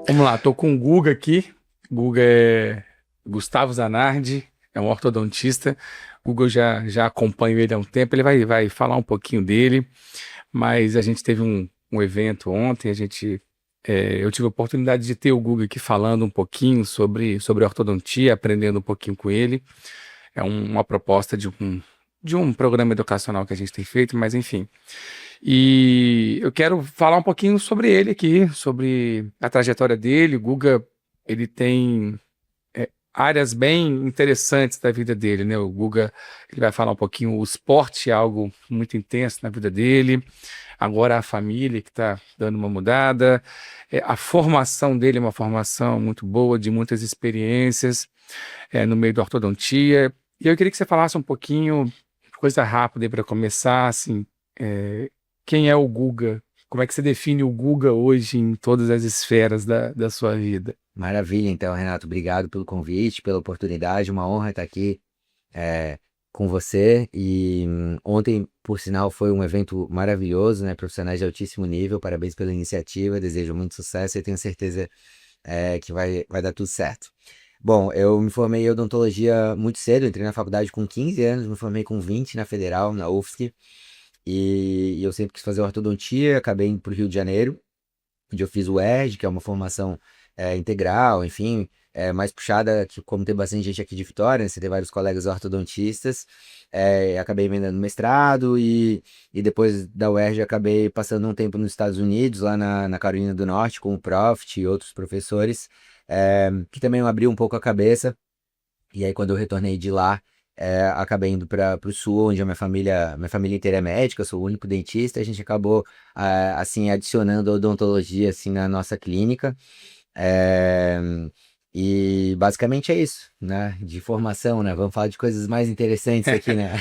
Vamos lá, tô com o Guga aqui. Guga é Gustavo Zanardi, é um ortodontista. O Guga eu já acompanho ele há um tempo. Ele vai falar um pouquinho dele, mas a gente teve um evento ontem. Eu tive a oportunidade de ter o Guga aqui falando um pouquinho sobre ortodontia, aprendendo um pouquinho com ele. Uma proposta de um programa educacional que a gente tem feito, mas enfim. E eu quero falar um pouquinho sobre ele aqui, sobre a trajetória dele. O Guga, ele tem áreas bem interessantes da vida dele, né? O Guga, ele vai falar um pouquinho, o esporte é algo muito intenso na vida dele. Agora a família que está dando uma mudada. A formação dele é uma formação muito boa, de muitas experiências no meio da ortodontia. E eu queria que você falasse um pouquinho, coisa rápida para começar, assim, quem é o Guga? Como é que você define o Guga hoje em todas as esferas da sua vida? Maravilha, então, Renato, obrigado pelo convite, pela oportunidade, uma honra estar aqui é, com você. E ontem, por sinal, foi um evento maravilhoso, né? Profissionais de altíssimo nível, parabéns pela iniciativa, desejo muito sucesso e tenho certeza que vai dar tudo certo. Bom, eu me formei em odontologia muito cedo, entrei na faculdade com 15 anos, me formei com 20 na Federal, na UFSC, e eu sempre quis fazer ortodontia, acabei indo para o Rio de Janeiro, onde eu fiz o ERG, que é uma formação integral, enfim, mais puxada, que como tem bastante gente aqui de Vitória, né, você tem vários colegas ortodontistas, acabei emendando mestrado e depois da UERJ acabei passando um tempo nos Estados Unidos, lá na Carolina do Norte, com o Proft e outros professores, que também abriu um pouco a cabeça, e aí quando eu retornei de lá, acabei indo para o sul, onde a minha família inteira é médica, eu sou o único dentista, a gente acabou, assim, adicionando a odontologia, assim, na nossa clínica, é, e basicamente é isso, né, de formação, né, vamos falar de coisas mais interessantes aqui, né.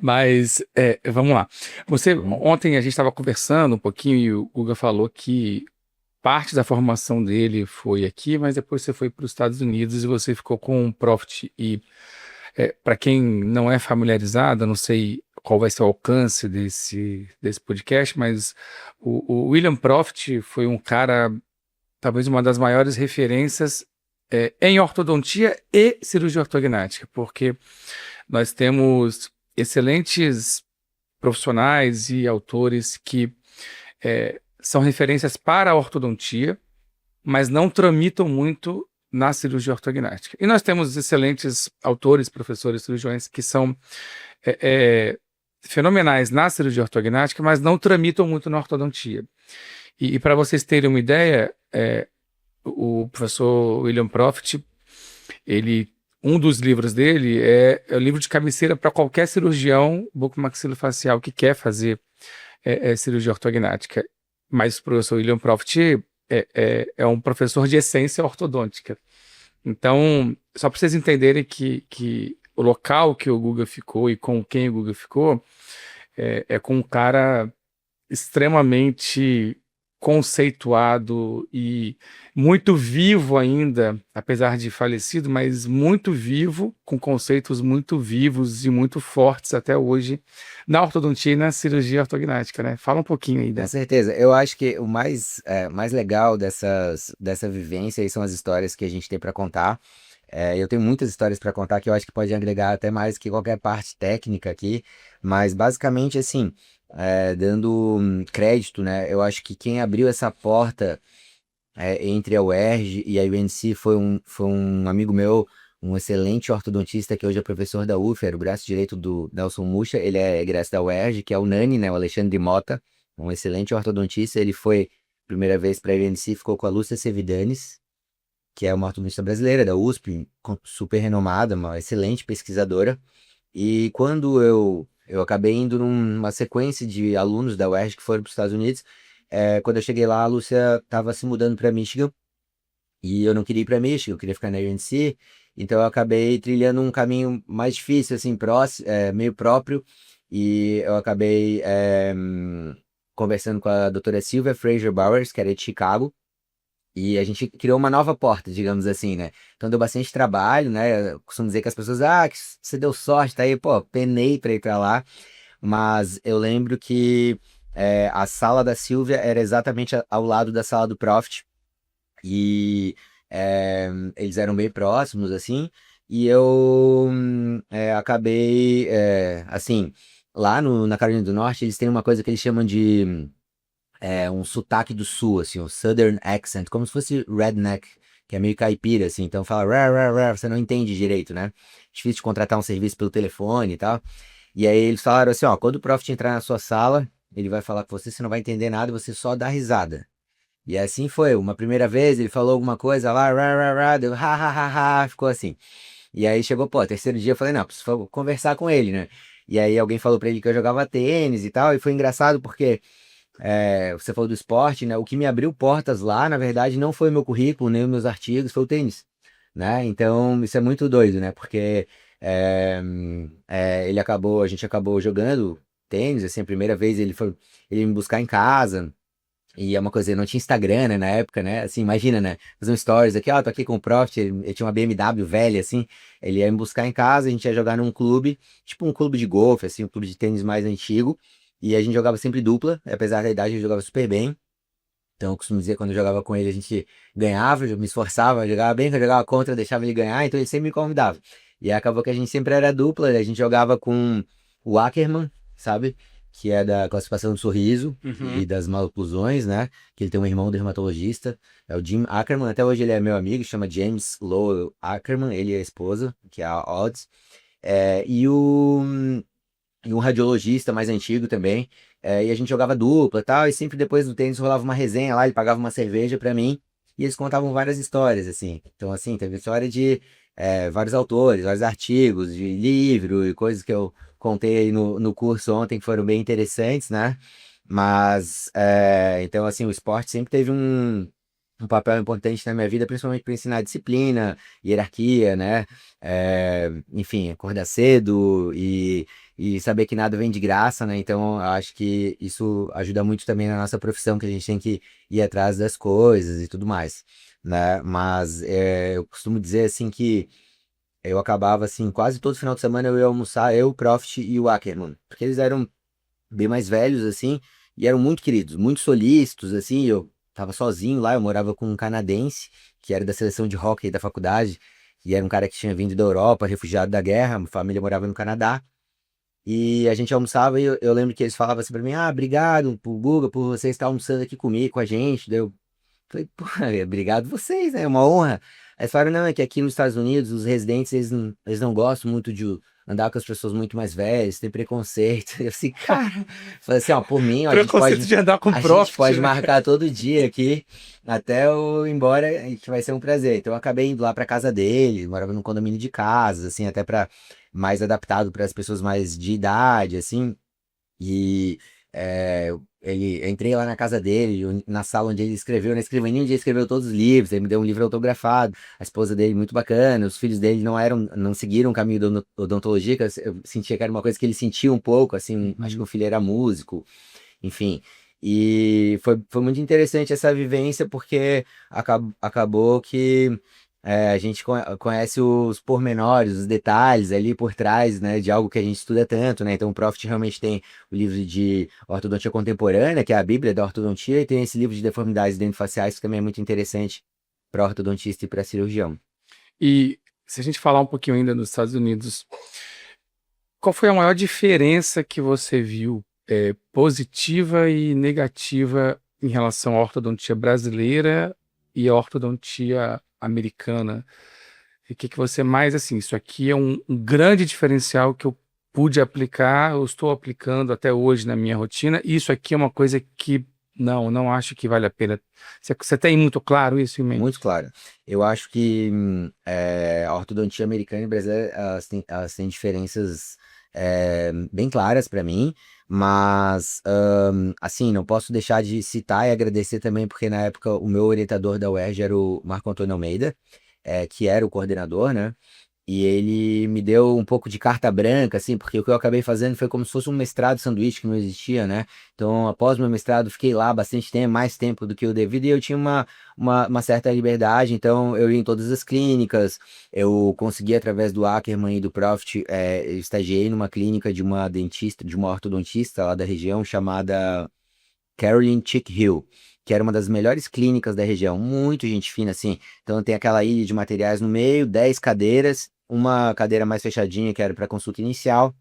Mas vamos lá. Uhum. Ontem a gente estava conversando um pouquinho e o Guga falou que parte da formação dele foi aqui, mas depois você foi para os Estados Unidos e você ficou com um Profit. E para quem não é familiarizado, eu não sei qual vai ser o alcance desse podcast, mas o William Profit foi um cara, talvez uma das maiores referências em ortodontia e cirurgia ortognática, porque nós temos excelentes profissionais e autores que são referências para a ortodontia, mas não tramitam muito na cirurgia ortognática. E nós temos excelentes autores, professores, cirurgiões que são é, é, fenomenais na cirurgia ortognática, mas não tramitam muito na ortodontia. E para vocês terem uma ideia, o professor William Profit, ele, um dos livros dele é o livro de cabeceira para qualquer cirurgião bucomaxilofacial que quer fazer cirurgia ortognática. Mas o professor William Profit é um professor de essência ortodôntica. Então, só para vocês entenderem que o local que o Guga ficou e com quem o Guga ficou é com um cara extremamente conceituado e muito vivo ainda, apesar de falecido, mas muito vivo, com conceitos muito vivos e muito fortes até hoje na ortodontia e na cirurgia ortognática, né? Fala um pouquinho aí Com da. certeza. Eu acho que o mais legal dessa vivência aí são as histórias que a gente tem para contar. Eu tenho muitas histórias para contar que eu acho que pode agregar até mais que qualquer parte técnica aqui, mas basicamente assim, dando crédito, né? Eu acho que quem abriu essa porta entre a UERJ e a UNC foi um amigo meu, um excelente ortodontista que hoje é professor da UF, era o braço direito do Nelson Mucha, ele é egresso da UERJ, que é o Nani, né? O Alexandre Mota, um excelente ortodontista. Ele foi primeira vez para a UNC, ficou com a Lúcia Sevidanes, que é uma ortodontista brasileira da USP, super renomada, uma excelente pesquisadora. E quando eu acabei indo numa sequência de alunos da UERJ que foram para os Estados Unidos, quando eu cheguei lá, a Lúcia estava se mudando para Michigan e eu não queria ir para Michigan, eu queria ficar na UNC, então eu acabei trilhando um caminho mais difícil, assim, próximo, meio próprio, e eu acabei conversando com a doutora Sylvia Fraser Bowers, que era de Chicago, e a gente criou uma nova porta, digamos assim, né? Então deu bastante trabalho, né? Eu costumo dizer que as pessoas, que você deu sorte, tá aí, pô, penei pra ir pra lá, mas eu lembro que a sala da Silvia era exatamente ao lado da sala do Profit, E eles eram bem próximos, assim, e eu acabei, assim, lá na Carolina do Norte, eles têm uma coisa que eles chamam de um sotaque do sul, assim, o Southern accent, como se fosse redneck, que é meio caipira, assim, então fala, rá, rá, rá, você não entende direito, né? Difícil de contratar um serviço pelo telefone e tal. E aí eles falaram assim, ó, quando o Prof entrar na sua sala, ele vai falar com você, você não vai entender nada, você só dá risada. E assim foi. Uma primeira vez ele falou alguma coisa lá, rá, rá, rá, deu ha, ha, ha, ha, ficou assim. E aí chegou, pô, terceiro dia eu falei, não, preciso conversar com ele, né? E aí alguém falou pra ele que eu jogava tênis e tal, e foi engraçado porque você falou do esporte, né? O que me abriu portas lá, na verdade, não foi o meu currículo, nem os meus artigos, foi o tênis, né? Então isso é muito doido, né? Porque a gente acabou jogando tênis, assim, a primeira vez ele me buscar em casa. E é uma coisa, eu não tinha Instagram, né, na época, né? Assim, imagina, né? Fazer um stories aqui, ó, tô aqui com o Prof, ele tinha uma BMW velha, assim. Ele ia me buscar em casa, a gente ia jogar num clube, tipo um clube de golfe, assim, um clube de tênis mais antigo. E a gente jogava sempre dupla, apesar da idade, ele jogava super bem. Então, eu costumo dizer, quando eu jogava com ele, a gente ganhava, eu me esforçava, eu jogava bem, quando eu jogava contra, eu deixava ele ganhar, então ele sempre me convidava. E aí acabou que a gente sempre era dupla, a gente jogava com o Ackerman, sabe? Que é da classificação do sorriso e Uhum. das maloclusões, né? Que ele tem um irmão dermatologista, é o Jim Ackerman, até hoje ele é meu amigo, chama James Lowell Ackerman, ele e a esposa, que é a Odds. É, e um radiologista mais antigo também. E a gente jogava dupla e tal, e sempre depois do tênis rolava uma resenha lá, ele pagava uma cerveja pra mim, e eles contavam várias histórias, assim. Então, assim, teve história de vários autores, vários artigos, de livro e coisas que eu contei aí no curso ontem que foram bem interessantes, né? Mas, então, assim, o esporte sempre teve um papel importante na minha vida, principalmente para ensinar disciplina, hierarquia, né? Enfim, acordar cedo e saber que nada vem de graça, né? Então, eu acho que isso ajuda muito também na nossa profissão, que a gente tem que ir atrás das coisas e tudo mais, né? Mas eu costumo dizer, assim, que eu acabava, assim, quase todo final de semana eu ia almoçar, eu, o Profit e o Ackerman, porque eles eram bem mais velhos, assim, e eram muito queridos, muito solícitos, assim, eu tava sozinho lá, eu morava com um canadense, que era da seleção de hóquei da faculdade, e era um cara que tinha vindo da Europa, refugiado da guerra, a família morava no Canadá, e a gente almoçava e eu lembro que eles falavam assim pra mim, obrigado, Guga, por você estar almoçando aqui comigo, com a gente. Daí eu falei, pô, obrigado vocês, né? É uma honra. Aí eles falaram, não, é que aqui nos Estados Unidos os residentes, eles não gostam muito de andar com as pessoas muito mais velhas, tem preconceito. Eu assim, cara, falei assim, ó, por mim, ó, Preconceito de andar com a gente profit, pode né? marcar todo dia aqui, até eu ir embora, a gente vai ser um prazer. Então eu acabei indo lá pra casa dele, morava num condomínio de casas, assim, até para mais adaptado para as pessoas mais de idade, assim. E eu entrei lá na casa dele, na sala onde ele escreveu, na escrivaninha onde ele escreveu todos os livros, ele me deu um livro autografado, a esposa dele muito bacana, os filhos dele não seguiram o caminho da odontologia, que eu sentia que era uma coisa que ele sentia um pouco, assim, acho que o Uhum. filho era músico, enfim. E foi muito interessante essa vivência, porque acabou que a gente conhece os pormenores, os detalhes ali por trás, né, de algo que a gente estuda tanto, né? Então, o Profit realmente tem o livro de ortodontia contemporânea, que é a Bíblia da ortodontia, e tem esse livro de deformidades dento-faciais, que também é muito interessante para ortodontista e para cirurgião. E se a gente falar um pouquinho ainda nos Estados Unidos, qual foi a maior diferença que você viu, positiva e negativa em relação à ortodontia brasileira e à ortodontia americana? E o que que você mais, assim, isso aqui é um grande diferencial que eu pude aplicar, eu estou aplicando até hoje na minha rotina, e isso aqui é uma coisa que não acho que vale a pena. Você tem muito claro isso em Muito mente? claro. Eu acho que a ortodontia americana e brasileira elas têm diferenças bem claras para mim, mas assim, não posso deixar de citar e agradecer também, porque na época o meu orientador da UERJ era o Marco Antônio Almeida, que era o coordenador, né? E ele me deu um pouco de carta branca, assim, porque o que eu acabei fazendo foi como se fosse um mestrado sanduíche que não existia, né? Então, após meu mestrado, fiquei lá bastante tempo, mais tempo do que o devido, e eu tinha uma certa liberdade, então eu ia em todas as clínicas, eu consegui, através do Ackerman e do Profit, eu estagiei numa clínica de uma dentista, de uma ortodontista lá da região, chamada Caroline Chick Hill, que era uma das melhores clínicas da região, muito gente fina, assim. Então tem aquela ilha de materiais no meio, 10 cadeiras, uma cadeira mais fechadinha, que era para consulta inicial,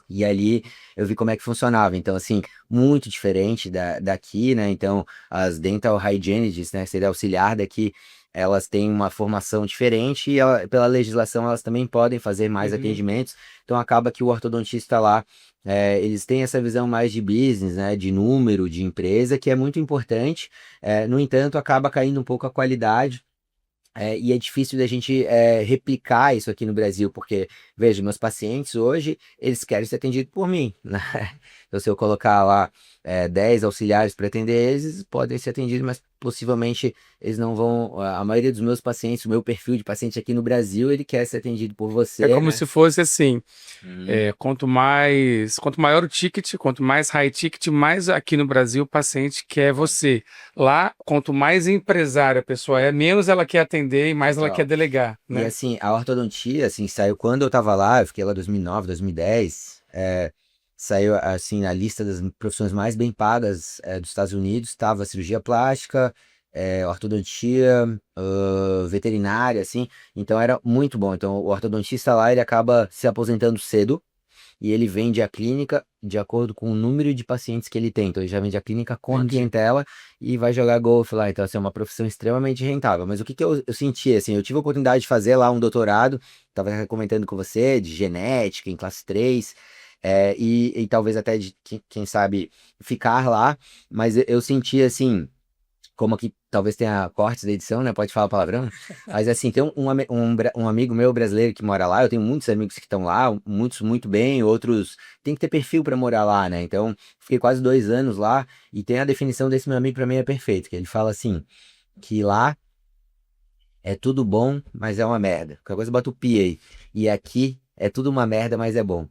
e ali eu vi como é que funcionava. Então, assim, muito diferente daqui, né? Então, as dental hygienists, né, seria auxiliar daqui, elas têm uma formação diferente e pela legislação elas também podem fazer mais Uhum. atendimentos. Então, acaba que o ortodontista lá, eles têm essa visão mais de business, né, de número, de empresa, que é muito importante. No entanto, acaba caindo um pouco a qualidade. E é difícil da gente replicar isso aqui no Brasil, porque, veja, meus pacientes hoje, eles querem ser atendidos por mim, né? Então, se eu colocar lá 10 auxiliares para atender eles, podem ser atendidos, mas possivelmente eles não vão. A maioria dos meus pacientes, o meu perfil de paciente aqui no Brasil, ele quer ser atendido por É você, como né? se fosse assim, Uhum. quanto maior o ticket, quanto mais high ticket, mais aqui no Brasil o paciente quer você. Lá, quanto mais empresária a pessoa é, menos ela quer atender e mais ela quer Total. delegar, E né? assim, a ortodontia, assim, saiu quando eu tava lá, eu fiquei lá em 2009, 2010, saiu, assim, na lista das profissões mais bem pagas, dos Estados Unidos, tava cirurgia plástica, ortodontia, veterinária, assim, então era muito bom. Então, o ortodontista lá, ele acaba se aposentando cedo, e ele vende a clínica de acordo com o número de pacientes que ele tem. Então, ele já vende a clínica com a Entendi. clientela e vai jogar golfe lá. Então, assim, é uma profissão extremamente rentável. Mas o que que eu senti, assim, eu tive a oportunidade de fazer lá um doutorado, estava comentando com você, de genética em classe 3, e talvez até de, quem sabe, ficar lá. Mas eu senti, assim, como aqui talvez tenha cortes da edição, né? Pode falar palavrão. Mas assim, tem um amigo meu brasileiro que mora lá, eu tenho muitos amigos que estão lá, muitos muito bem, outros tem que ter perfil para morar lá, né? Então, fiquei quase 2 anos lá e tem a definição desse meu amigo para mim é perfeito, que ele fala assim, que lá é tudo bom, mas é uma merda. Qualquer coisa bota o pi aí. E aqui é tudo uma merda, mas é bom.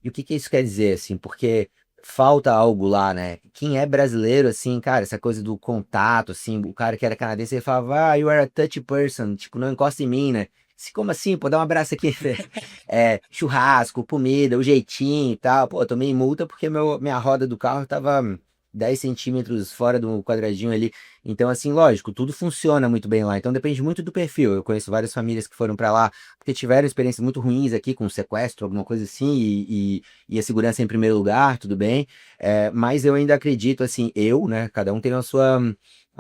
E o que que isso quer dizer, assim? Porque falta algo lá, né? Quem é brasileiro, assim, cara, essa coisa do contato, assim, o cara que era canadense, ele falava, you are a touchy person, tipo, não encosta em mim, né? Como assim, pô, dá um abraço aqui. Churrasco, comida, o jeitinho e tal. Pô, eu tomei multa porque minha roda do carro tava 10 centímetros fora do quadradinho ali. Então, assim, lógico, tudo funciona muito bem lá. Então, depende muito do perfil. Eu conheço várias famílias que foram pra lá porque tiveram experiências muito ruins aqui com sequestro, alguma coisa assim, e a segurança em primeiro lugar, tudo bem. Mas eu ainda acredito, assim, né? Cada um tem a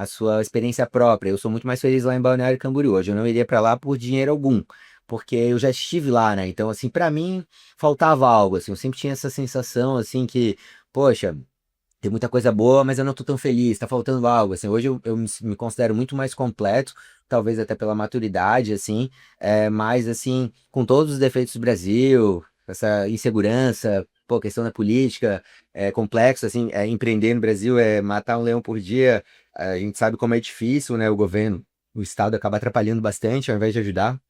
sua experiência própria. Eu sou muito mais feliz lá em Balneário Camboriú. Hoje eu não iria pra lá por dinheiro algum. Porque eu já estive lá, né? Então, assim, pra mim faltava algo, assim. Eu sempre tinha essa sensação, assim, que, poxa, tem muita coisa boa, mas eu não tô tão feliz, tá faltando algo, assim, hoje eu me considero muito mais completo, talvez até pela maturidade, assim, mas, assim, com todos os defeitos do Brasil, essa insegurança, pô, questão da política, é complexo, assim, empreender no Brasil é matar um leão por dia, a gente sabe como é difícil, né, o governo, o Estado acaba atrapalhando bastante ao invés de ajudar,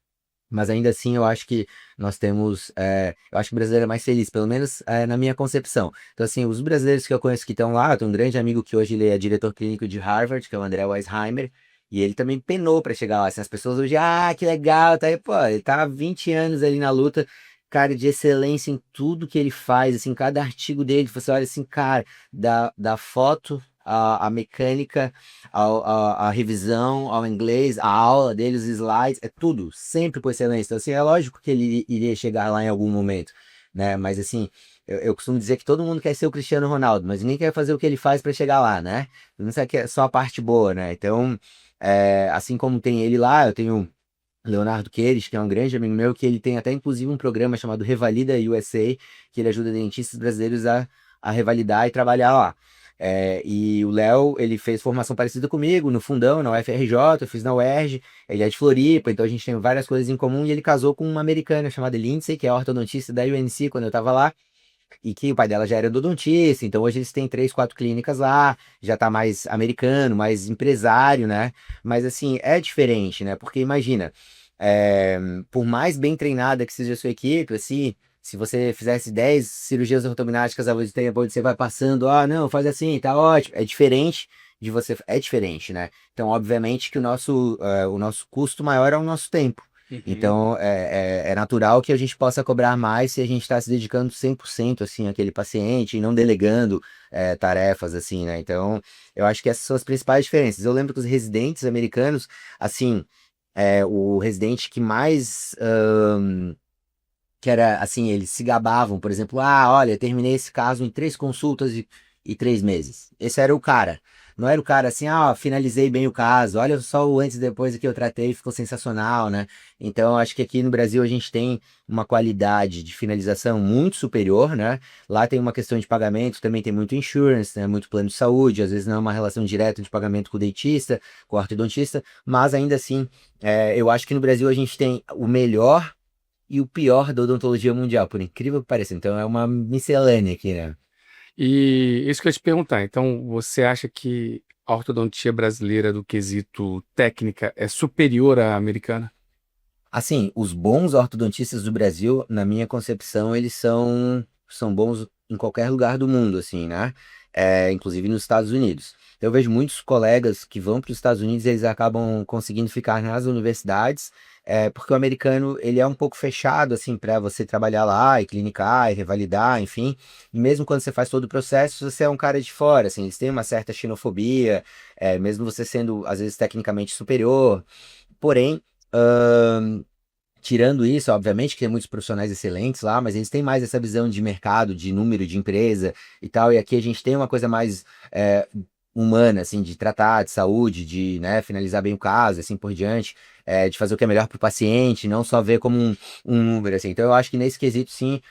mas ainda assim, eu acho que nós temos. Eu acho que o brasileiro é mais feliz, pelo menos na minha concepção. Então, assim, os brasileiros que eu conheço que estão lá, eu tenho um grande amigo que hoje ele é diretor clínico de Harvard, que é o André Weisheimer, e ele também penou para chegar lá. Assim, as pessoas hoje, que legal, tá aí, pô, ele tá há 20 anos ali na luta, cara, de excelência em tudo que ele faz, assim, cada artigo dele, você olha assim, cara, da foto. A mecânica, a revisão, ao inglês, a aula dele, os slides, é tudo, sempre com excelência. Então, assim, é lógico que ele iria chegar lá em algum momento, né? Mas, assim, eu costumo dizer que todo mundo quer ser o Cristiano Ronaldo, mas ninguém quer fazer o que ele faz para chegar lá, né? Não sei que é só a parte boa, né? Então, assim como tem ele lá, eu tenho. Leonardo Queires, que é um grande amigo meu, que ele tem até inclusive um programa chamado Revalida USA, que ele ajuda dentistas brasileiros a revalidar e trabalhar lá. E o Léo, ele fez formação parecida comigo no Fundão, na UFRJ, eu fiz na UERJ, ele é de Floripa, então a gente tem várias coisas em comum, e ele casou com uma americana chamada Lindsay, que é ortodontista da UNC quando eu tava lá, e que o pai dela já era odontista, então hoje eles têm 3, 4 clínicas lá, já tá mais americano, mais empresário, né? Mas assim, é diferente, né? Porque imagina, é, por mais bem treinada que seja a sua equipe, assim, se você fizesse 10 cirurgias ortognáticas ao mesmo tempo, onde você vai passando, não, faz assim, tá ótimo, é diferente de você, é diferente, né? Então, obviamente que o nosso custo maior é o nosso tempo. Uhum. Então, é natural que a gente possa cobrar mais se a gente está se dedicando 100% assim, àquele paciente e não delegando. tarefas, assim, né? Então, eu acho que essas são as principais diferenças. Eu lembro que os residentes americanos, assim, o residente que mais que era assim, eles se gabavam, por exemplo, olha, terminei esse caso em 3 consultas e 3 meses. Esse era o cara. Não era o cara assim, finalizei bem o caso, olha só o antes e depois que eu tratei, ficou sensacional, né? Então, acho que aqui no Brasil a gente tem uma qualidade de finalização muito superior, né? Lá tem uma questão de pagamento, também tem muito insurance, né? Muito plano de saúde, às vezes não é uma relação direta de pagamento com o dentista, com o ortodontista, mas ainda assim, eu acho que no Brasil a gente tem o melhor e o pior da odontologia mundial, por incrível que pareça. Então é uma miscelânea aqui, né? E isso que eu ia te perguntar, então você acha que a ortodontia brasileira do quesito técnica é superior à americana? Assim, os bons ortodontistas do Brasil, na minha concepção, eles são bons em qualquer lugar do mundo, assim, né? Inclusive nos Estados Unidos. Eu vejo muitos colegas que vão para os Estados Unidos e eles acabam conseguindo ficar nas universidades, porque o americano, ele é um pouco fechado, assim, para você trabalhar lá e clinicar e revalidar, enfim. E mesmo quando você faz todo o processo, você é um cara de fora, assim, eles têm uma certa xenofobia, mesmo você sendo, às vezes, tecnicamente superior. Porém, tirando isso, obviamente que tem muitos profissionais excelentes lá, mas eles têm mais essa visão de mercado, de número de empresa e tal. E aqui a gente tem uma coisa mais humana, assim, de tratar de saúde, de, né, finalizar bem o caso, assim por diante, de fazer o que é melhor para o paciente, não só ver como um número, assim. Então eu acho que nesse quesito, sim,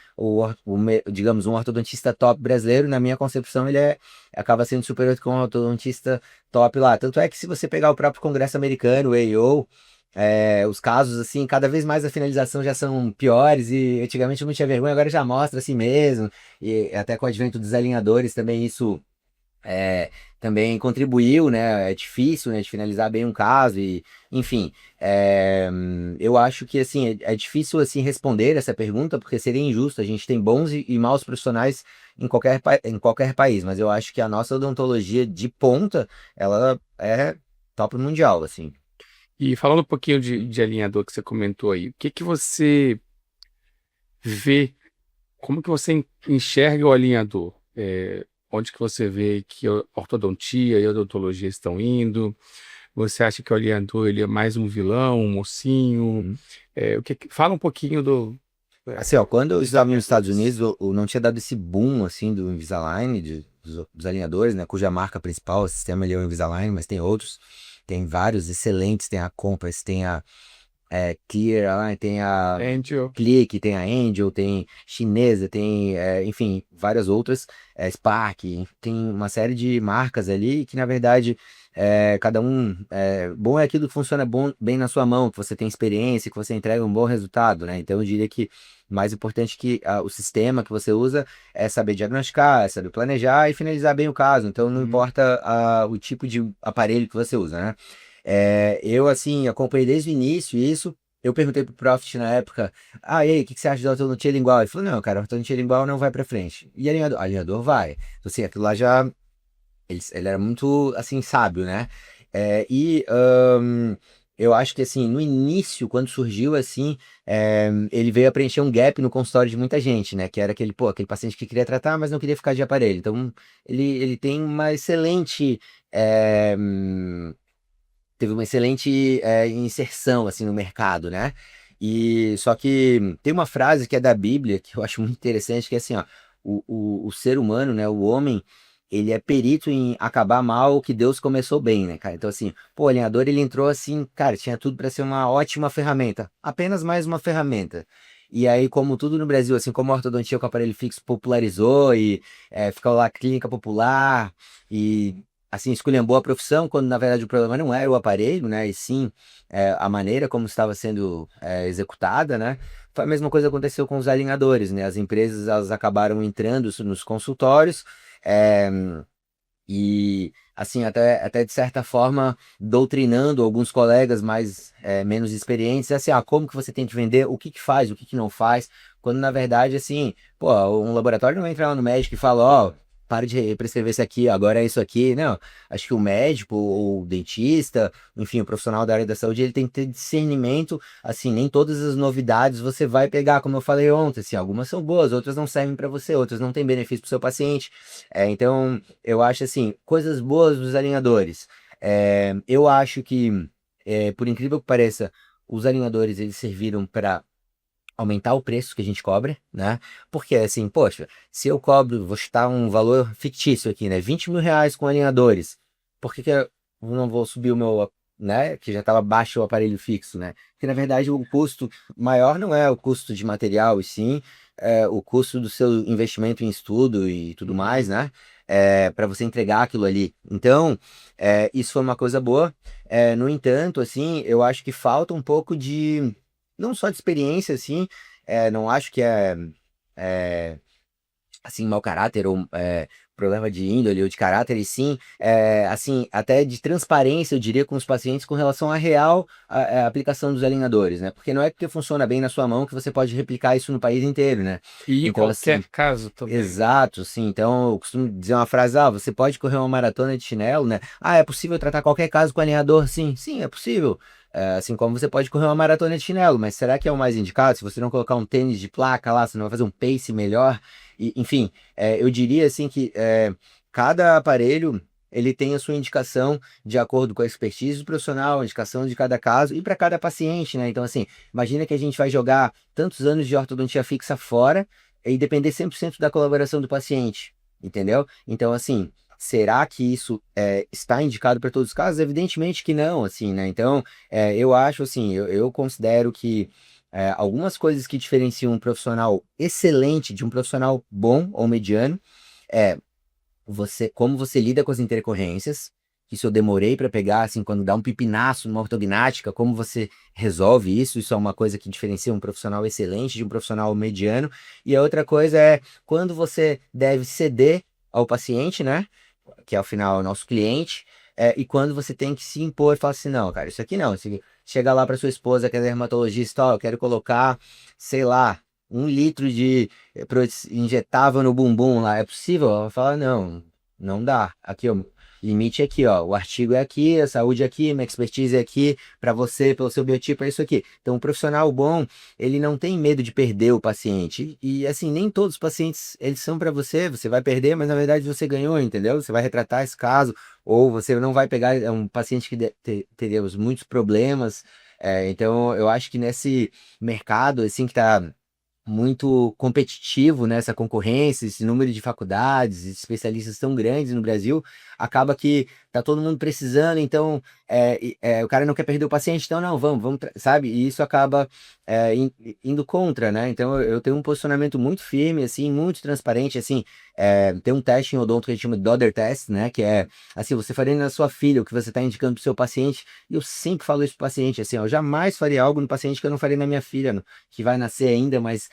digamos, um ortodontista top brasileiro, na minha concepção, acaba sendo superior que um ortodontista top lá. Tanto é que se você pegar o próprio Congresso Americano, o AO, os casos, assim, cada vez mais a finalização já são piores e antigamente eu não tinha vergonha, agora já mostra assim mesmo. E até com o advento dos alinhadores também isso é, também contribuiu, né? É difícil, né, de finalizar bem um caso e, enfim, eu acho que assim é difícil assim responder essa pergunta porque seria injusto. A gente tem bons e maus profissionais em qualquer país, mas eu acho que a nossa odontologia de ponta, ela é top mundial, assim. E falando um pouquinho de alinhador que você comentou aí, o que que você vê, como que você enxerga o alinhador? Onde que você vê que a ortodontia e a odontologia estão indo? Você acha que o alinhador ele é mais um vilão, um mocinho? Fala um pouquinho Assim, ó, quando eu dos estava nos Estados alinhadores. Unidos, eu não tinha dado esse boom, assim, do Invisalign, dos alinhadores, né, cuja marca principal, o sistema, ele é o Invisalign, mas tem outros, tem vários excelentes, tem a Compass, tem a Clear Align, tem a Angel. Click, tem a Angel, tem chinesa, tem, enfim, várias outras, Spark, tem uma série de marcas ali que, na verdade, cada um, bom é aquilo que funciona bem na sua mão, que você tem experiência, que você entrega um bom resultado, né? Então, eu diria que mais importante que o sistema que você usa é saber diagnosticar, é saber planejar e finalizar bem o caso. Então, não Uhum. importa o tipo de aparelho que você usa, né? Eu, assim, acompanhei desde o início isso. Eu perguntei pro Profit na época, e aí, o que que você acha da ortodontia lingual? Ele falou, não, cara, a ortodontia lingual não vai pra frente. E alinhador? Alinhador vai. Então, assim, aquilo lá já, ele era muito, assim, sábio, né? Eu acho que, assim, no início, quando surgiu, assim, ele veio a preencher um gap no consultório de muita gente, né? Que era aquele paciente que queria tratar, mas não queria ficar de aparelho. Então, ele tem uma excelente... eh, teve uma excelente inserção assim no mercado, né? E só que tem uma frase que é da Bíblia que eu acho muito interessante, que é assim, ó, o ser humano, né, o homem, ele é perito em acabar mal o que Deus começou bem, né, cara? Então assim, pô, o alinhador ele entrou assim, cara, tinha tudo para ser uma ótima ferramenta, apenas mais uma ferramenta. E aí, como tudo no Brasil, assim como a ortodontia com aparelho fixo popularizou e ficou lá clínica popular e assim, esculhambou a profissão, quando na verdade o problema não era o aparelho, né, e sim a maneira como estava sendo executada, né. Foi a mesma coisa que aconteceu com os alinhadores, né, as empresas elas acabaram entrando nos consultórios, eh, e assim, até de certa forma doutrinando alguns colegas mais menos experientes, assim, como que você tem que vender, o que que faz, o que que não faz, quando na verdade, assim, pô, um laboratório não vai entrar lá no médico e fala, ó, para de prescrever isso aqui, agora é isso aqui. Não, acho que o médico ou o dentista, enfim, o profissional da área da saúde, ele tem que ter discernimento, assim, nem todas as novidades você vai pegar, como eu falei ontem, assim, algumas são boas, outras não servem para você, outras não têm benefício para o seu paciente. Então, eu acho, assim, coisas boas dos alinhadores. Eu acho que, por incrível que pareça, os alinhadores, eles serviram para aumentar o preço que a gente cobra, né? Porque assim, poxa, se eu cobro, vou chutar um valor fictício aqui, né? 20 mil reais com alinhadores, por que que eu não vou subir o meu, né? Que já estava baixo o aparelho fixo, né? Porque na verdade o custo maior não é o custo de material, e sim o custo do seu investimento em estudo e tudo mais, né? Para você entregar aquilo ali. Então, isso foi uma coisa boa. No entanto, assim, eu acho que falta um pouco de não só de experiência, assim, não acho que é, assim, mau caráter ou problema de índole ou de caráter, e sim, assim, até de transparência, eu diria, com os pacientes com relação à real aplicação dos alinhadores, né? Porque não é porque funciona bem na sua mão que você pode replicar isso no país inteiro, né? E em Então, assim, qualquer caso também. exato, sim. Então, eu costumo dizer uma frase, você pode correr uma maratona de chinelo, né? Ah, é possível tratar qualquer caso com alinhador? Sim, sim, é possível. Assim como você pode correr uma maratona de chinelo, mas será que é o mais indicado? Se você não colocar um tênis de placa lá, você não vai fazer um pace melhor? Enfim, eu diria assim que cada aparelho ele tem a sua indicação de acordo com a expertise do profissional, a indicação de cada caso e para cada paciente, né? Então, assim, imagina que a gente vai jogar tantos anos de ortodontia fixa fora e depender 100% da colaboração do paciente, entendeu? Então, assim, será que isso está indicado para todos os casos? Evidentemente que não, assim, né? Então, eu acho, assim, eu considero que algumas coisas que diferenciam um profissional excelente de um profissional bom ou mediano é como você lida com as intercorrências. Isso eu demorei para pegar, assim, quando dá um pipinaço numa ortognática, como você resolve isso? Isso é uma coisa que diferencia um profissional excelente de um profissional mediano. E a outra coisa é quando você deve ceder ao paciente, né? Que afinal é o nosso cliente, e quando você tem que se impor e falar assim, não, cara, isso aqui não. Chega lá para sua esposa, que é dermatologista, ó, eu quero colocar, sei lá, 1 litro de injetável no bumbum lá, é possível? Ela fala, não, não dá. Aqui, ó, limite aqui, ó, o artigo é aqui, a saúde é aqui, minha expertise é aqui, para você, pelo seu biotipo, é isso aqui. Então, um profissional bom, ele não tem medo de perder o paciente. E assim, nem todos os pacientes, eles são para você, você vai perder, mas na verdade você ganhou, entendeu? Você vai retratar esse caso, ou você não vai pegar um paciente que teríamos muitos problemas. Então, eu acho que nesse mercado, assim, que está muito competitivo nessa concorrência, esse número de faculdades, e especialistas tão grandes no Brasil, acaba que tá todo mundo precisando, então o cara não quer perder o paciente, então não, vamos, sabe? E isso acaba indo contra, né? Então eu tenho um posicionamento muito firme, assim, muito transparente, assim, tem um teste em odonto que a gente chama de Dodder Test, né? Que é, assim, você faria na sua filha o que você está indicando pro seu paciente, e eu sempre falo isso pro paciente, assim, ó, eu jamais faria algo no paciente que eu não faria na minha filha, que vai nascer ainda, mas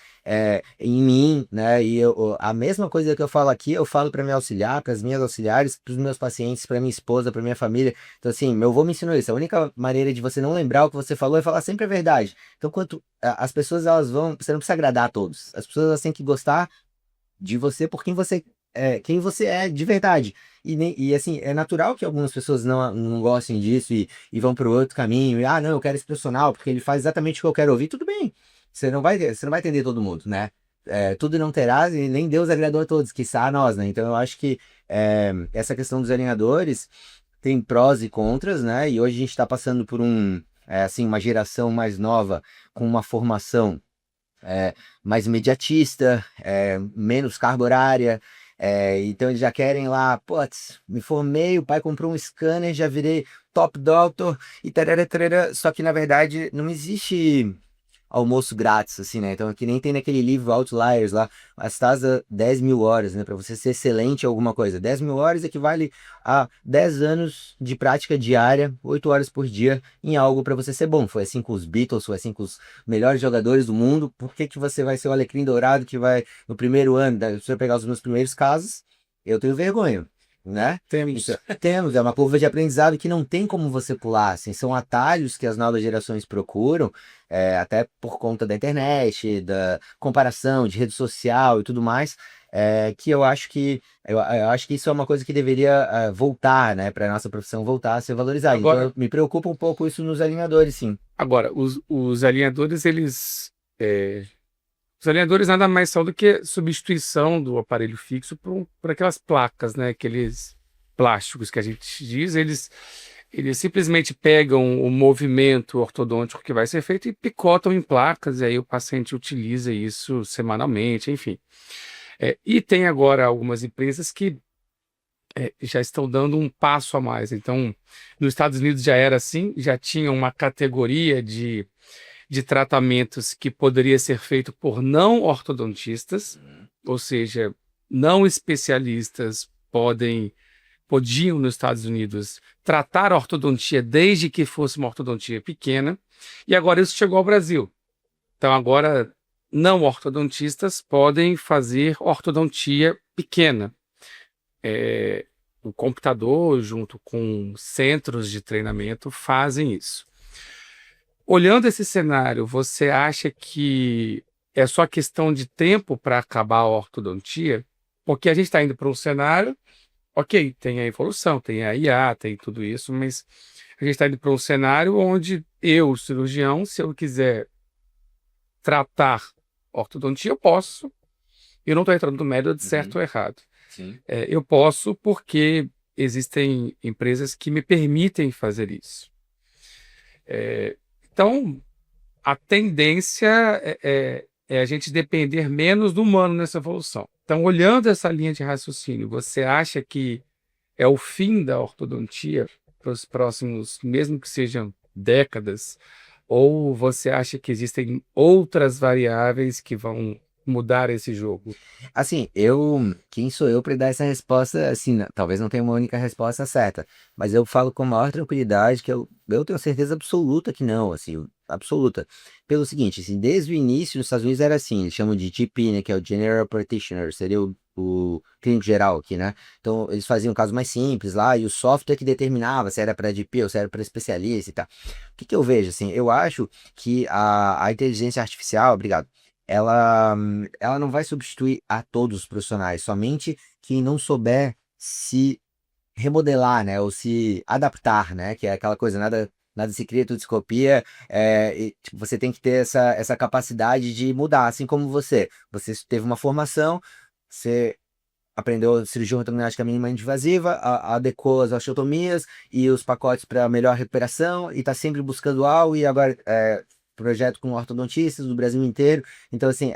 em mim, né? E a mesma coisa que eu falo aqui, eu falo para minha auxiliar, para as minhas auxiliares, para os meus pacientes, para minha esposa, para minha família. Então, assim, meu avô me ensinou isso. A única maneira de você não lembrar o que você falou é falar sempre a verdade. Então, as pessoas elas vão, você não precisa agradar a todos. As pessoas elas têm que gostar de você por quem você é de verdade. E assim, é natural que algumas pessoas não gostem disso e vão para o outro caminho. E, não, eu quero esse profissional porque ele faz exatamente o que eu quero ouvir. Tudo bem. Você não vai atender todo mundo, né? Tudo não terás e nem Deus agradou a todos, quiçá a nós, né? Então eu acho que essa questão dos alinhadores tem prós e contras, né? E hoje a gente está passando por assim, uma geração mais nova com uma formação mais imediatista, menos carga horária. Então eles já querem lá, putz, me formei, o pai comprou um scanner, já virei top doctor e tarará, tarará. Só que na verdade não existe almoço grátis, assim, né? Então, que nem tem naquele livro Outliers lá, as tais 10 mil horas, né? Para você ser excelente em alguma coisa. 10 mil horas equivale a 10 anos de prática diária, 8 horas por dia, em algo para você ser bom. Foi assim com os Beatles, foi assim com os melhores jogadores do mundo. Por que que você vai ser o Alecrim Dourado que vai no primeiro ano, se eu pegar os meus primeiros casos, eu tenho vergonha, né? Temos. Então, temos, é uma curva de aprendizado que não tem como você pular, assim, são atalhos que as novas gerações procuram, até por conta da internet, da comparação de rede social e tudo mais. que eu acho que isso é uma coisa que deveria voltar, né, para a nossa profissão voltar a ser valorizada. Agora, Então, me preocupa um pouco isso nos alinhadores, sim. agora os alinhadores, é, os alinhadores nada mais são do que substituição do aparelho fixo por aquelas placas, né? Aqueles plásticos que a gente diz, eles simplesmente pegam o movimento ortodôntico que vai ser feito e picotam em placas, e aí o paciente utiliza isso semanalmente, enfim. E tem agora algumas empresas que já estão dando um passo a mais. Então, nos Estados Unidos já era assim, já tinha uma categoria de tratamentos que poderia ser feito por não ortodontistas, ou seja, não especialistas podiam nos Estados Unidos tratar a ortodontia desde que fosse uma ortodontia pequena, e agora isso chegou ao Brasil. Então agora não ortodontistas podem fazer ortodontia pequena. O computador, junto com centros de treinamento, fazem isso. Olhando esse cenário, você acha que é só questão de tempo para acabar a ortodontia? Porque a gente está indo para um cenário, ok, tem a evolução, tem a IA, tem tudo isso, mas a gente está indo para um cenário onde eu, cirurgião, se eu quiser tratar ortodontia, eu posso. Eu não estou entrando no mérito de certo Uhum, ou errado. sim. Eu posso porque existem empresas que me permitem fazer isso. Então, a tendência é a gente depender menos do humano nessa evolução. Então, olhando essa linha de raciocínio, você acha que é o fim da ortodontia para os próximos, mesmo que sejam décadas, ou você acha que existem outras variáveis que vão mudar esse jogo? Assim, quem sou eu para dar essa resposta? Assim, talvez não tenha uma única resposta certa, mas eu falo com a maior tranquilidade que eu tenho certeza absoluta que não, assim, absoluta. Pelo seguinte, assim, desde o início nos Estados Unidos era assim, eles chamam de GP, né, que é o General Practitioner, seria o clínico geral aqui, né? Então, eles faziam um caso mais simples lá e o software que determinava se era para GP ou se era para especialista e tal. O que que eu vejo, assim? Eu acho que a inteligência artificial, obrigado, ela não vai substituir a todos os profissionais, somente quem não souber se remodelar, né, ou se adaptar, né, que é aquela coisa, nada se cria, tudo se copia, e, tipo, você tem que ter essa capacidade de mudar, assim como você teve uma formação, você aprendeu cirurgia ortognática minimamente invasiva, adequou as osteotomias e os pacotes para melhor recuperação e está sempre buscando algo e agora projeto com ortodontistas do Brasil inteiro. Então, assim,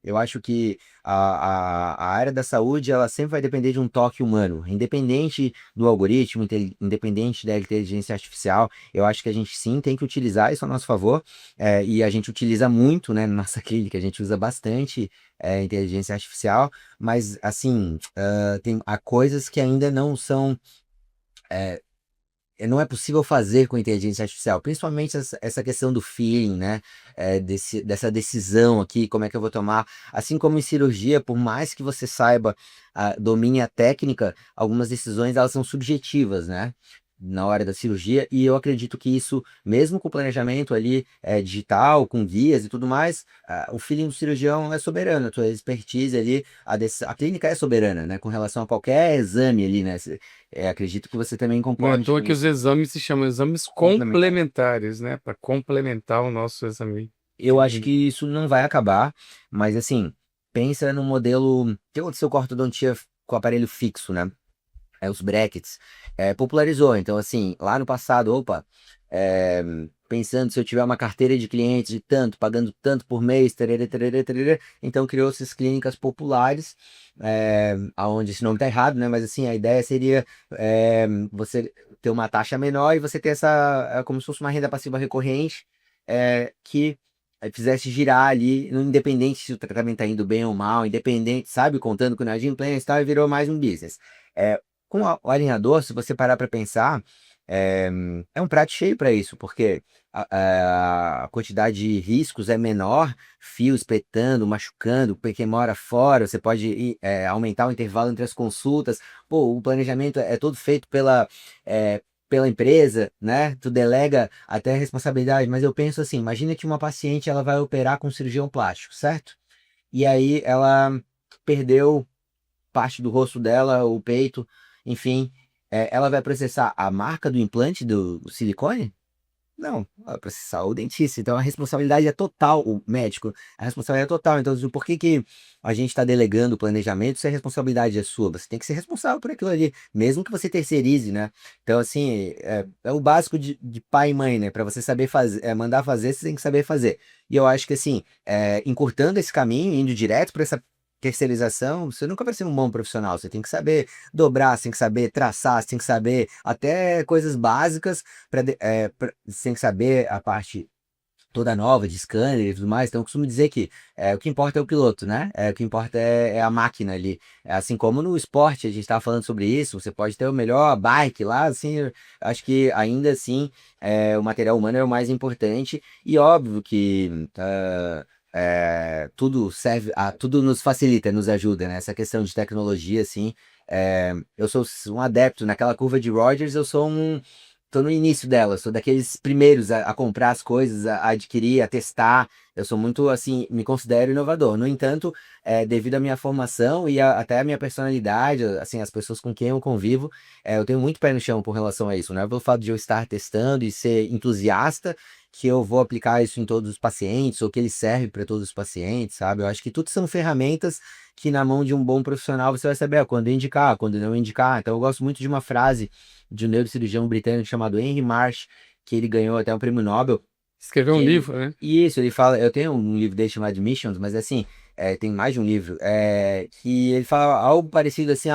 eu acho que a área da saúde, ela sempre vai depender de um toque humano, independente do algoritmo, independente da inteligência artificial. Eu acho que a gente sim tem que utilizar isso a nosso favor, e a gente utiliza muito, né, na nossa clínica, a gente usa bastante inteligência artificial, mas assim, há coisas que ainda não são. Não é possível fazer com inteligência artificial, principalmente essa questão do feeling, né? Dessa decisão aqui, como é que eu vou tomar. Assim como em cirurgia, por mais que você saiba, domine a técnica, algumas decisões elas são subjetivas, né? Na hora da cirurgia, e eu acredito que isso, mesmo com o planejamento ali digital, com guias e tudo mais, o feeling do cirurgião é soberano, a tua expertise ali, a clínica é soberana, né? Com relação a qualquer exame ali, né? Acredito que você também Não é à concorde toa com que os isso. exames se chamam exames Complementar. complementares, né? Para complementar o nosso exame. Eu acho que isso não vai acabar, mas assim, pensa no modelo. O que aconteceu com a ortodontia com o aparelho fixo, né? Os brackets, popularizou. Então, assim, lá no passado, opa, é, pensando se eu tiver uma carteira de clientes de tanto, pagando tanto por mês, tererê, tererê, tererê, então criou-se as clínicas populares, aonde esse nome tá errado, né? Mas assim, a ideia seria você ter uma taxa menor e você ter como se fosse uma renda passiva recorrente, que fizesse girar ali, independente se o tratamento tá indo bem ou mal, independente, sabe, contando com o inadimplência e tal, e virou mais um business. É, com o alinhador, se você parar para pensar, é, é um prato cheio para isso, porque a quantidade de riscos é menor, fio espetando, machucando, quem mora fora, você pode aumentar o intervalo entre as consultas. Pô, o planejamento é todo feito pela empresa, né? Tu delega até a responsabilidade, mas eu penso assim, imagina que uma paciente ela vai operar com cirurgião plástico, certo? E aí ela perdeu parte do rosto dela, o peito, enfim, ela vai processar a marca do implante do silicone? Não, ela vai processar o dentista. Então a responsabilidade é total, o médico, a responsabilidade é total. Então, assim, por que que a gente está delegando o planejamento se a responsabilidade é sua? Você tem que ser responsável por aquilo ali, mesmo que você terceirize, né? Então, assim, é o básico de pai e mãe, né? Para você saber fazer, mandar fazer, você tem que saber fazer. E eu acho que, assim, encurtando esse caminho, indo direto para essa terceirização, você nunca vai ser um bom profissional. Você tem que saber dobrar, você tem que saber traçar, você tem que saber até coisas básicas, você tem que saber a parte toda nova de scanner e tudo mais. Então, eu costumo dizer que o que importa é o piloto, né? O que importa é a máquina ali. Assim como no esporte, a gente estava falando sobre isso, você pode ter o melhor bike lá, assim, eu acho que ainda assim o material humano é o mais importante. E óbvio que tudo serve, tudo nos facilita, nos ajuda, né? Essa questão de tecnologia, assim, eu sou um adepto naquela curva de Rogers, eu sou um tô no início dela, sou daqueles primeiros a comprar as coisas, a adquirir, a testar. Eu sou muito, assim, me considero inovador. No entanto, devido à minha formação e até à minha personalidade, assim, as pessoas com quem eu convivo, eu tenho muito pé no chão com relação a isso. Não é pelo fato de eu estar testando e ser entusiasta que eu vou aplicar isso em todos os pacientes ou que ele serve para todos os pacientes, sabe? Eu acho que tudo são ferramentas que na mão de um bom profissional você vai saber quando indicar, quando não indicar. Então eu gosto muito de uma frase de um neurocirurgião britânico chamado Henry Marsh, que ele ganhou até um prêmio Nobel, Escreveu que um ele. livro, né? Isso, ele fala. Eu tenho um livro dele chamado Missions, mas assim, tem mais de um livro. Que ele fala algo parecido assim: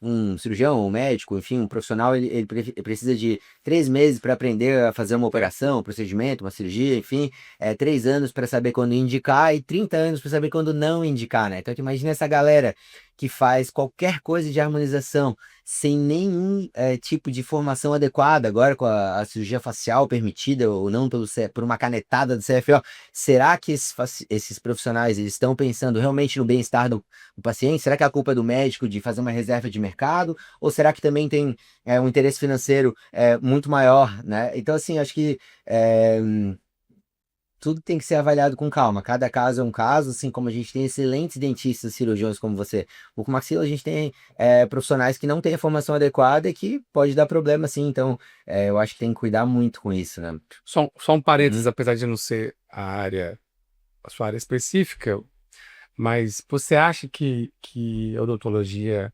um cirurgião, um médico, enfim, um profissional, ele precisa de 3 meses para aprender a fazer uma operação, um procedimento, uma cirurgia, enfim, 3 anos para saber quando indicar e 30 anos para saber quando não indicar, né? Então, tu imagina essa galera que faz qualquer coisa de harmonização sem nenhum tipo de formação adequada, agora com a cirurgia facial permitida ou não por uma canetada do CFO, será que esses profissionais eles estão pensando realmente no bem-estar do paciente? Será que a culpa é do médico de fazer uma reserva de mercado? Ou será que também tem um interesse financeiro muito maior, né? Então, assim, acho que tudo tem que ser avaliado com calma. Cada caso é um caso, assim como a gente tem excelentes dentistas, cirurgiões como você. O com maxila a gente tem profissionais que não têm a formação adequada e que pode dar problema, sim. Então, eu acho que tem que cuidar muito com isso, né? Só um parênteses, Uhum. apesar de não ser a sua área específica, mas você acha que a odontologia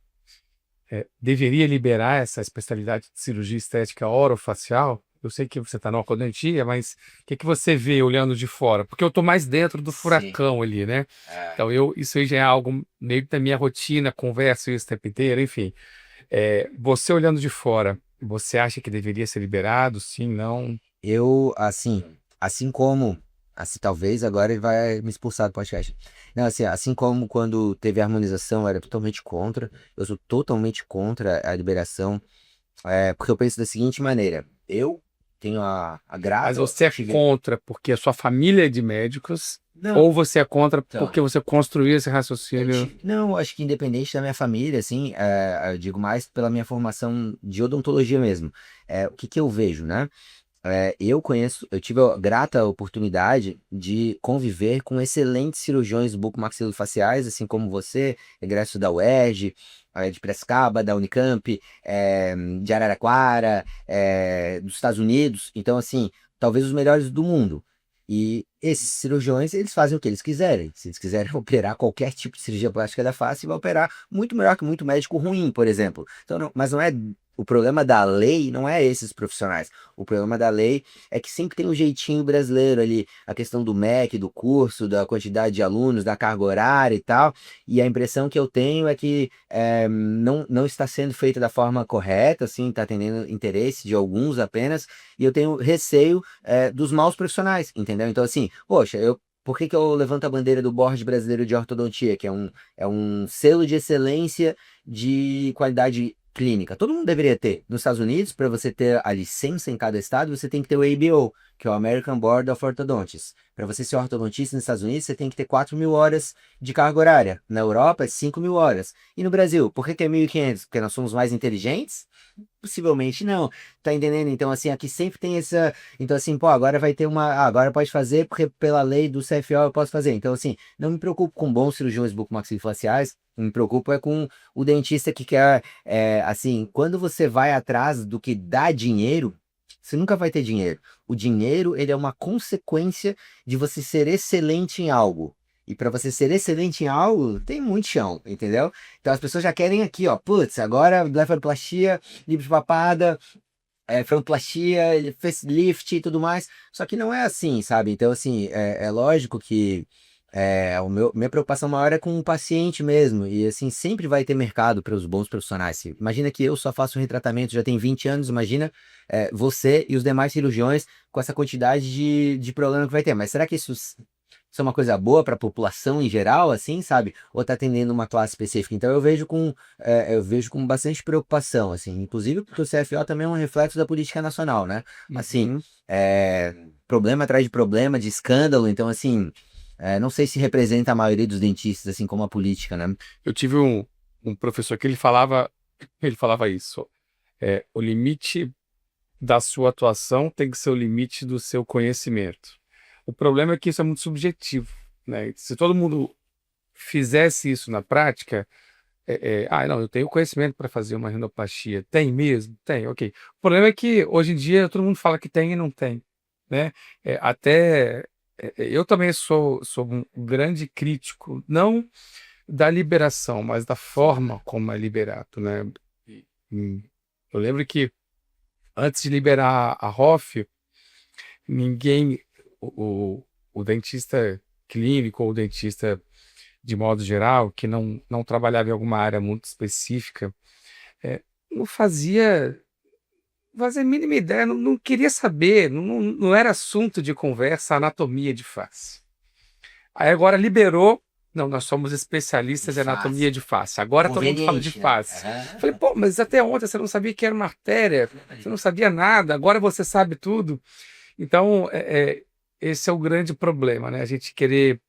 deveria liberar essa especialidade de cirurgia estética orofacial? Eu sei que você está na ortodontia, mas o que você vê olhando de fora? Porque eu estou mais dentro do Sim. furacão ali, né? É. Então, isso aí já é algo meio da minha rotina, converso isso o tempo inteiro, enfim. Você olhando de fora, você acha que deveria ser liberado? Sim, não? Eu, assim como, assim, talvez agora ele vai me expulsar do podcast. Não, assim como quando teve a harmonização, eu era totalmente contra. Eu sou totalmente contra a liberação, porque eu penso da seguinte maneira: eu tenho a Mas grata, você é tive. contra porque a sua família é de médicos, Não, ou você é contra então. porque você construiu esse raciocínio? Não, acho que independente da minha família, assim, eu digo mais pela minha formação de odontologia mesmo. O que que eu vejo, né? Eu tive a grata oportunidade de conviver com excelentes cirurgiões bucomaxilofaciais, assim como você, egresso da UERJ, de Piracicaba, da Unicamp, de Araraquara, dos Estados Unidos. Então, assim, talvez os melhores do mundo. E esses cirurgiões, eles fazem o que eles quiserem. Se eles quiserem operar qualquer tipo de cirurgia plástica da face, vai operar muito melhor que muito médico ruim, por exemplo. Então, mas não é. O problema da lei não é esses profissionais. O problema da lei é que sempre tem um jeitinho brasileiro ali, a questão do MEC, do curso, da quantidade de alunos, da carga horária e tal. E a impressão que eu tenho é que não está sendo feita da forma correta, assim, está atendendo interesse de alguns apenas. E eu tenho receio dos maus profissionais, entendeu? Então, assim, poxa, por que que eu levanto a bandeira do Board Brasileiro de Ortodontia, que é um selo de excelência de qualidade clínica? Todo mundo deveria ter. Nos Estados Unidos, para você ter a licença em cada estado, você tem que ter o ABO, que é o American Board of Orthodontists. Para você ser ortodontista nos Estados Unidos, você tem que ter 4.000 horas de carga horária. Na Europa, é 5.000 horas. E no Brasil, por que que é 1.500? Porque nós somos mais inteligentes? Possivelmente não. Tá entendendo? Então, assim, aqui sempre tem essa. Então, assim, pô, agora vai ter uma. Ah, agora pode fazer, porque pela lei do CFO eu posso fazer. Então, assim, não me preocupo com bons cirurgiões bucomaxilofaciais. Me preocupo é com o dentista que quer. Assim, quando você vai atrás do que dá dinheiro, você nunca vai ter dinheiro. O dinheiro, ele é uma consequência de você ser excelente em algo. E para você ser excelente em algo, tem muito chão, entendeu? Então as pessoas já querem aqui, ó, putz, agora blefaroplastia, lipopapada, fronoplastia, facelift e tudo mais. Só que não é assim, sabe? Então, assim, é lógico que minha preocupação maior é com o paciente mesmo. E, assim, sempre vai ter mercado para os bons profissionais. Imagina que eu só faço retratamento, já tem 20 anos, imagina você e os demais cirurgiões com essa quantidade de problema que vai ter. Mas será que isso é uma coisa boa para a população em geral, assim, sabe? Ou está atendendo uma classe específica? Então eu vejo com bastante preocupação, assim, inclusive porque o CFO também é um reflexo da política nacional, né? Assim, Uhum. problema atrás de problema, de escândalo, então assim, não sei se representa a maioria dos dentistas, assim como a política, né? Eu tive um professor que ele falava isso. O limite da sua atuação tem que ser o limite do seu conhecimento. O problema é que isso é muito subjetivo, né? Se todo mundo fizesse isso na prática, não, eu tenho conhecimento para fazer uma rinoplastia. Tem mesmo? Tem, ok. O problema é que hoje em dia todo mundo fala que tem e não tem, né? Eu também sou um grande crítico, não da liberação, mas da forma como é liberado, né? E eu lembro que antes de liberar a ROF, ninguém, o dentista clínico ou o dentista de modo geral, que não trabalhava em alguma área muito específica, não fazia a mínima ideia, não queria saber, não era assunto de conversa, anatomia de face. Aí agora liberou, não, nós somos De especialistas em anatomia face. de face, agora todo mundo fala de Conveniente, né? face. Falei, pô, mas até ontem você não sabia que era uma artéria, você não sabia nada, agora você sabe tudo. Então, esse é o grande problema, né? A gente querer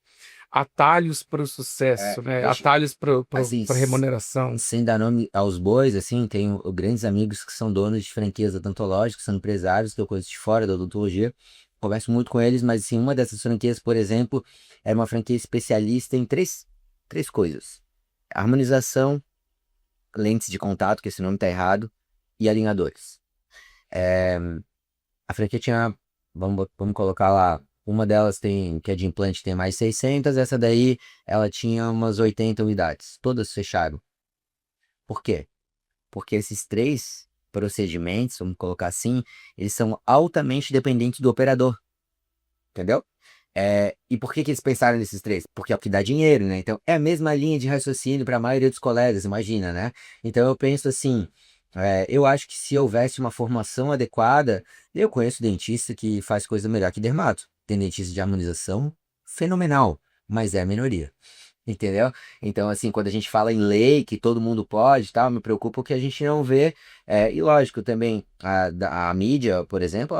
atalhos para o sucesso, né? Deixa, Atalhos para assim, a remuneração. sem dar nome aos bois, assim, tenho grandes amigos que são donos de franquias odontológicas, são empresários que eu conheço de fora da odontologia. Converso muito com eles, mas assim, uma dessas franquias, por exemplo, era uma franquia especialista em três coisas: harmonização, lentes de contato, que esse nome tá errado, e alinhadores. É, a franquia tinha, vamos colocar lá, uma delas tem, que é de implante, tem mais 600, essa daí, ela tinha umas 80 unidades, todas fecharam. Por quê? Porque esses três procedimentos, vamos colocar assim, eles são altamente dependentes do operador, entendeu? E por que que eles pensaram nesses três? Porque é o que dá dinheiro, né? Então, é a mesma linha de raciocínio para a maioria dos colegas, imagina, né? Então, eu penso assim, eu acho que se houvesse uma formação adequada, eu conheço dentista que faz coisa melhor que dermato. Tem dentista de harmonização fenomenal, mas é a minoria. Entendeu? Então, assim, quando a gente fala em lei, que todo mundo pode, e tal, me preocupa o que a gente não vê. E lógico, também a mídia, por exemplo,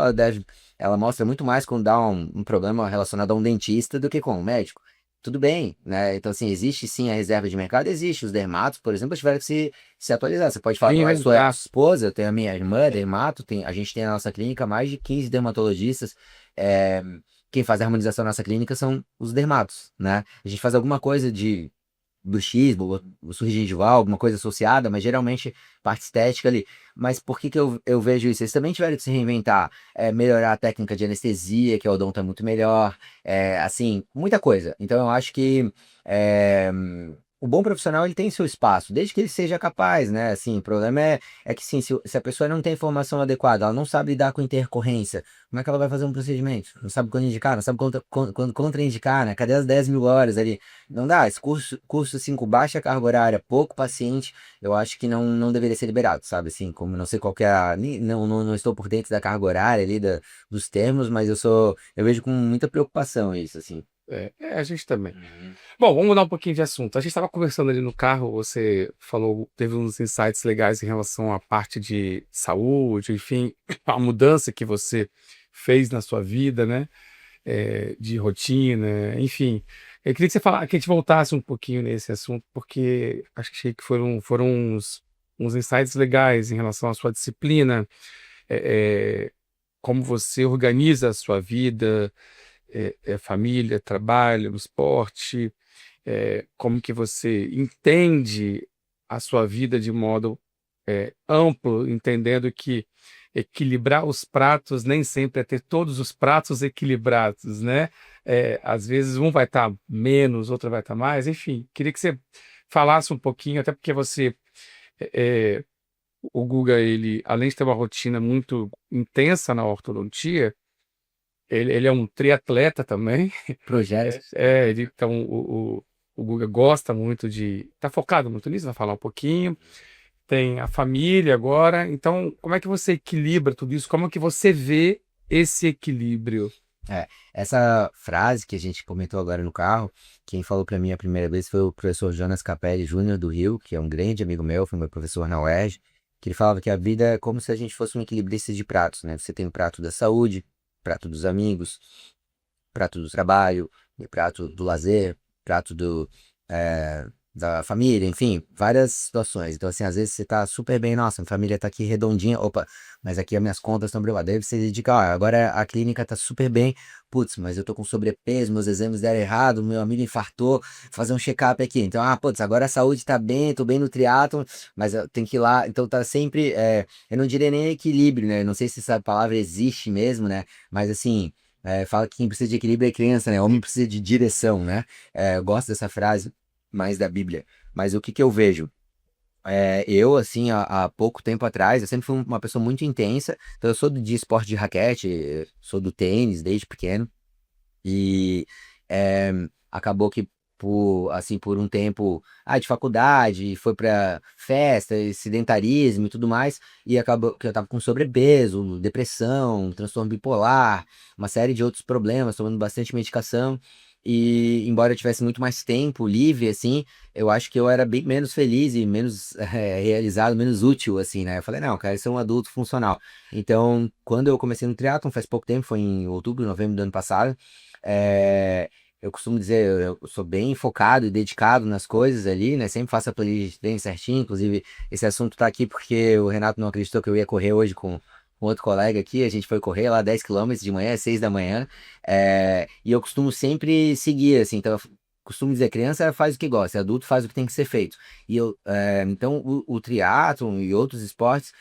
ela mostra muito mais quando dá um problema relacionado a um dentista do que com um médico. Tudo bem, né? Então, assim, existe sim a reserva de mercado, existe. Os dermatos, por exemplo, tiveram que se atualizar. Você pode falar com a sua Reinventar. esposa, eu tenho a minha irmã, dermato, a gente tem na nossa clínica mais de 15 dermatologistas. é, Quem faz a harmonização na nossa clínica são os dermatos, né? A gente faz alguma coisa de bruxismo, surgir gengival, alguma coisa associada, mas geralmente parte estética ali. Mas por que que eu vejo isso? Eles também tiveram que se reinventar, melhorar a técnica de anestesia, que a odonto é muito melhor, assim, muita coisa. Então eu acho que é, o bom profissional ele tem seu espaço, desde que ele seja capaz, né? Assim, o problema é que sim, se a pessoa não tem informação adequada, ela não sabe lidar com intercorrência, como é que ela vai fazer um procedimento? Não sabe quando indicar, não sabe quando contraindicar, né? Cadê as 10.000 horas ali? Não dá, esse curso 5, baixa carga horária, pouco paciente, eu acho que não deveria ser liberado, sabe? Assim, como não sei qual que é não estou por dentro da carga horária ali, dos termos, mas eu vejo com muita preocupação isso, assim. A gente também. Uhum. Bom, vamos mudar um pouquinho de assunto. A gente estava conversando ali no carro, você falou, teve uns insights legais em relação à parte de saúde, enfim, a mudança que você fez na sua vida, né? de rotina, enfim. Eu queria que que a gente voltasse um pouquinho nesse assunto, porque achei que foram uns insights legais em relação à sua disciplina, é, é, como você organiza a sua vida, família, trabalho, esporte, como que você entende a sua vida de modo amplo, entendendo que equilibrar os pratos nem sempre é ter todos os pratos equilibrados, né? Às vezes um vai estar menos, outro vai estar mais, enfim. Queria que você falasse um pouquinho, até porque é, o Guga, ele, além de ter uma rotina muito intensa na ortodontia, ele é um triatleta também. Projetos. Então o Guga gosta muito tá focado muito nisso, vai falar um pouquinho. Tem a família agora. Então, como é que você equilibra tudo isso? Como é que você vê esse equilíbrio? Essa frase que a gente comentou agora no carro, quem falou para mim a primeira vez foi o professor Jonas Capelli Júnior do Rio, que é um grande amigo meu, foi meu professor na UERJ, que ele falava que a vida é como se a gente fosse um equilibrista de pratos, né? Você tem o prato da saúde, prato dos amigos, prato do trabalho, e prato do lazer, prato da família, enfim, várias situações. Então, assim, às vezes você tá super bem, nossa, minha família tá aqui redondinha, opa, mas aqui as minhas contas estão preocupadas. Daí você dedica, ó, agora a clínica tá super bem, putz, mas eu tô com sobrepeso, meus exames deram errado, meu amigo infartou, fazer um check-up aqui. Então, putz, agora a saúde tá bem, tô bem no triatlon, mas eu tenho que ir lá. Então, tá sempre, eu não diria nem equilíbrio, né? Não sei se essa palavra existe mesmo, né? Mas, assim, fala que quem precisa de equilíbrio é criança, né? Homem precisa de direção, né? Eu gosto dessa frase mais da Bíblia. Mas o que que eu vejo? Eu, assim, há pouco tempo atrás, eu sempre fui uma pessoa muito intensa. Então, eu sou de esporte de raquete, sou do tênis desde pequeno. E é, acabou que por um tempo de faculdade, foi pra festa, e sedentarismo e tudo mais, e acabou que eu tava com sobrepeso, depressão, transtorno bipolar, uma série de outros problemas, tomando bastante medicação. E embora eu tivesse muito mais tempo livre, assim, eu acho que eu era bem menos feliz e menos realizado, menos útil, assim, né? Eu falei, não, eu quero ser um adulto funcional. Então, quando eu comecei no triatlon, faz pouco tempo, foi em outubro, novembro do ano passado, eu costumo dizer, eu sou bem focado e dedicado nas coisas ali, né? Sempre faço a playlist bem certinho. Inclusive, esse assunto tá aqui porque o Renato não acreditou que eu ia correr hoje com outro colega aqui. A gente foi correr lá 10 quilômetros de manhã, às 6 da manhã. E eu costumo sempre seguir, assim. Então, eu costumo dizer, criança faz o que gosta, adulto faz o que tem que ser feito. Então, o triatlon e outros esportes,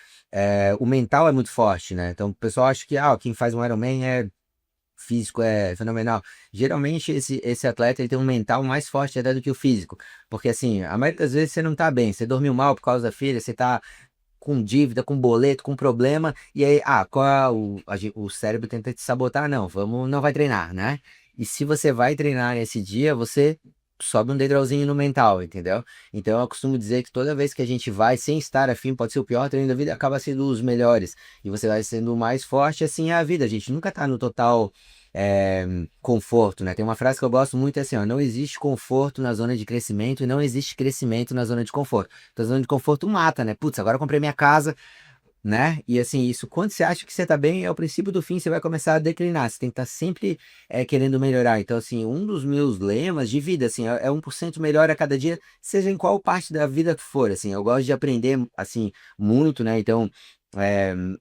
o mental é muito forte, né? Então, o pessoal acha que quem faz um Ironman físico é fenomenal. Geralmente esse atleta ele tem um mental mais forte até do que o físico, porque assim, a maioria das vezes você não tá bem, você dormiu mal por causa da filha, você tá com dívida, com boleto, com problema, e aí, qual é o cérebro tenta te sabotar? Não, não vai treinar, né? E se você vai treinar nesse dia, você sobe um degrauzinho no mental, entendeu? Então eu costumo dizer que toda vez que a gente vai sem estar afim, pode ser o pior treino da vida, acaba sendo os melhores. E você vai sendo o mais forte, assim é a vida. A gente nunca tá no total é, conforto, né? Tem uma frase que eu gosto muito, é assim, ó, não existe conforto na zona de crescimento e não existe crescimento na zona de conforto. Então, a zona de conforto mata, né? Putz, agora eu comprei minha casa, né? E assim, isso, quando você acha que você tá bem, é o princípio do fim, você vai começar a declinar. Você tem que estar sempre querendo melhorar. Então, assim, um dos meus lemas de vida, assim, é 1% melhor a cada dia, seja em qual parte da vida que for, assim. Eu gosto de aprender, assim, muito, né? Então,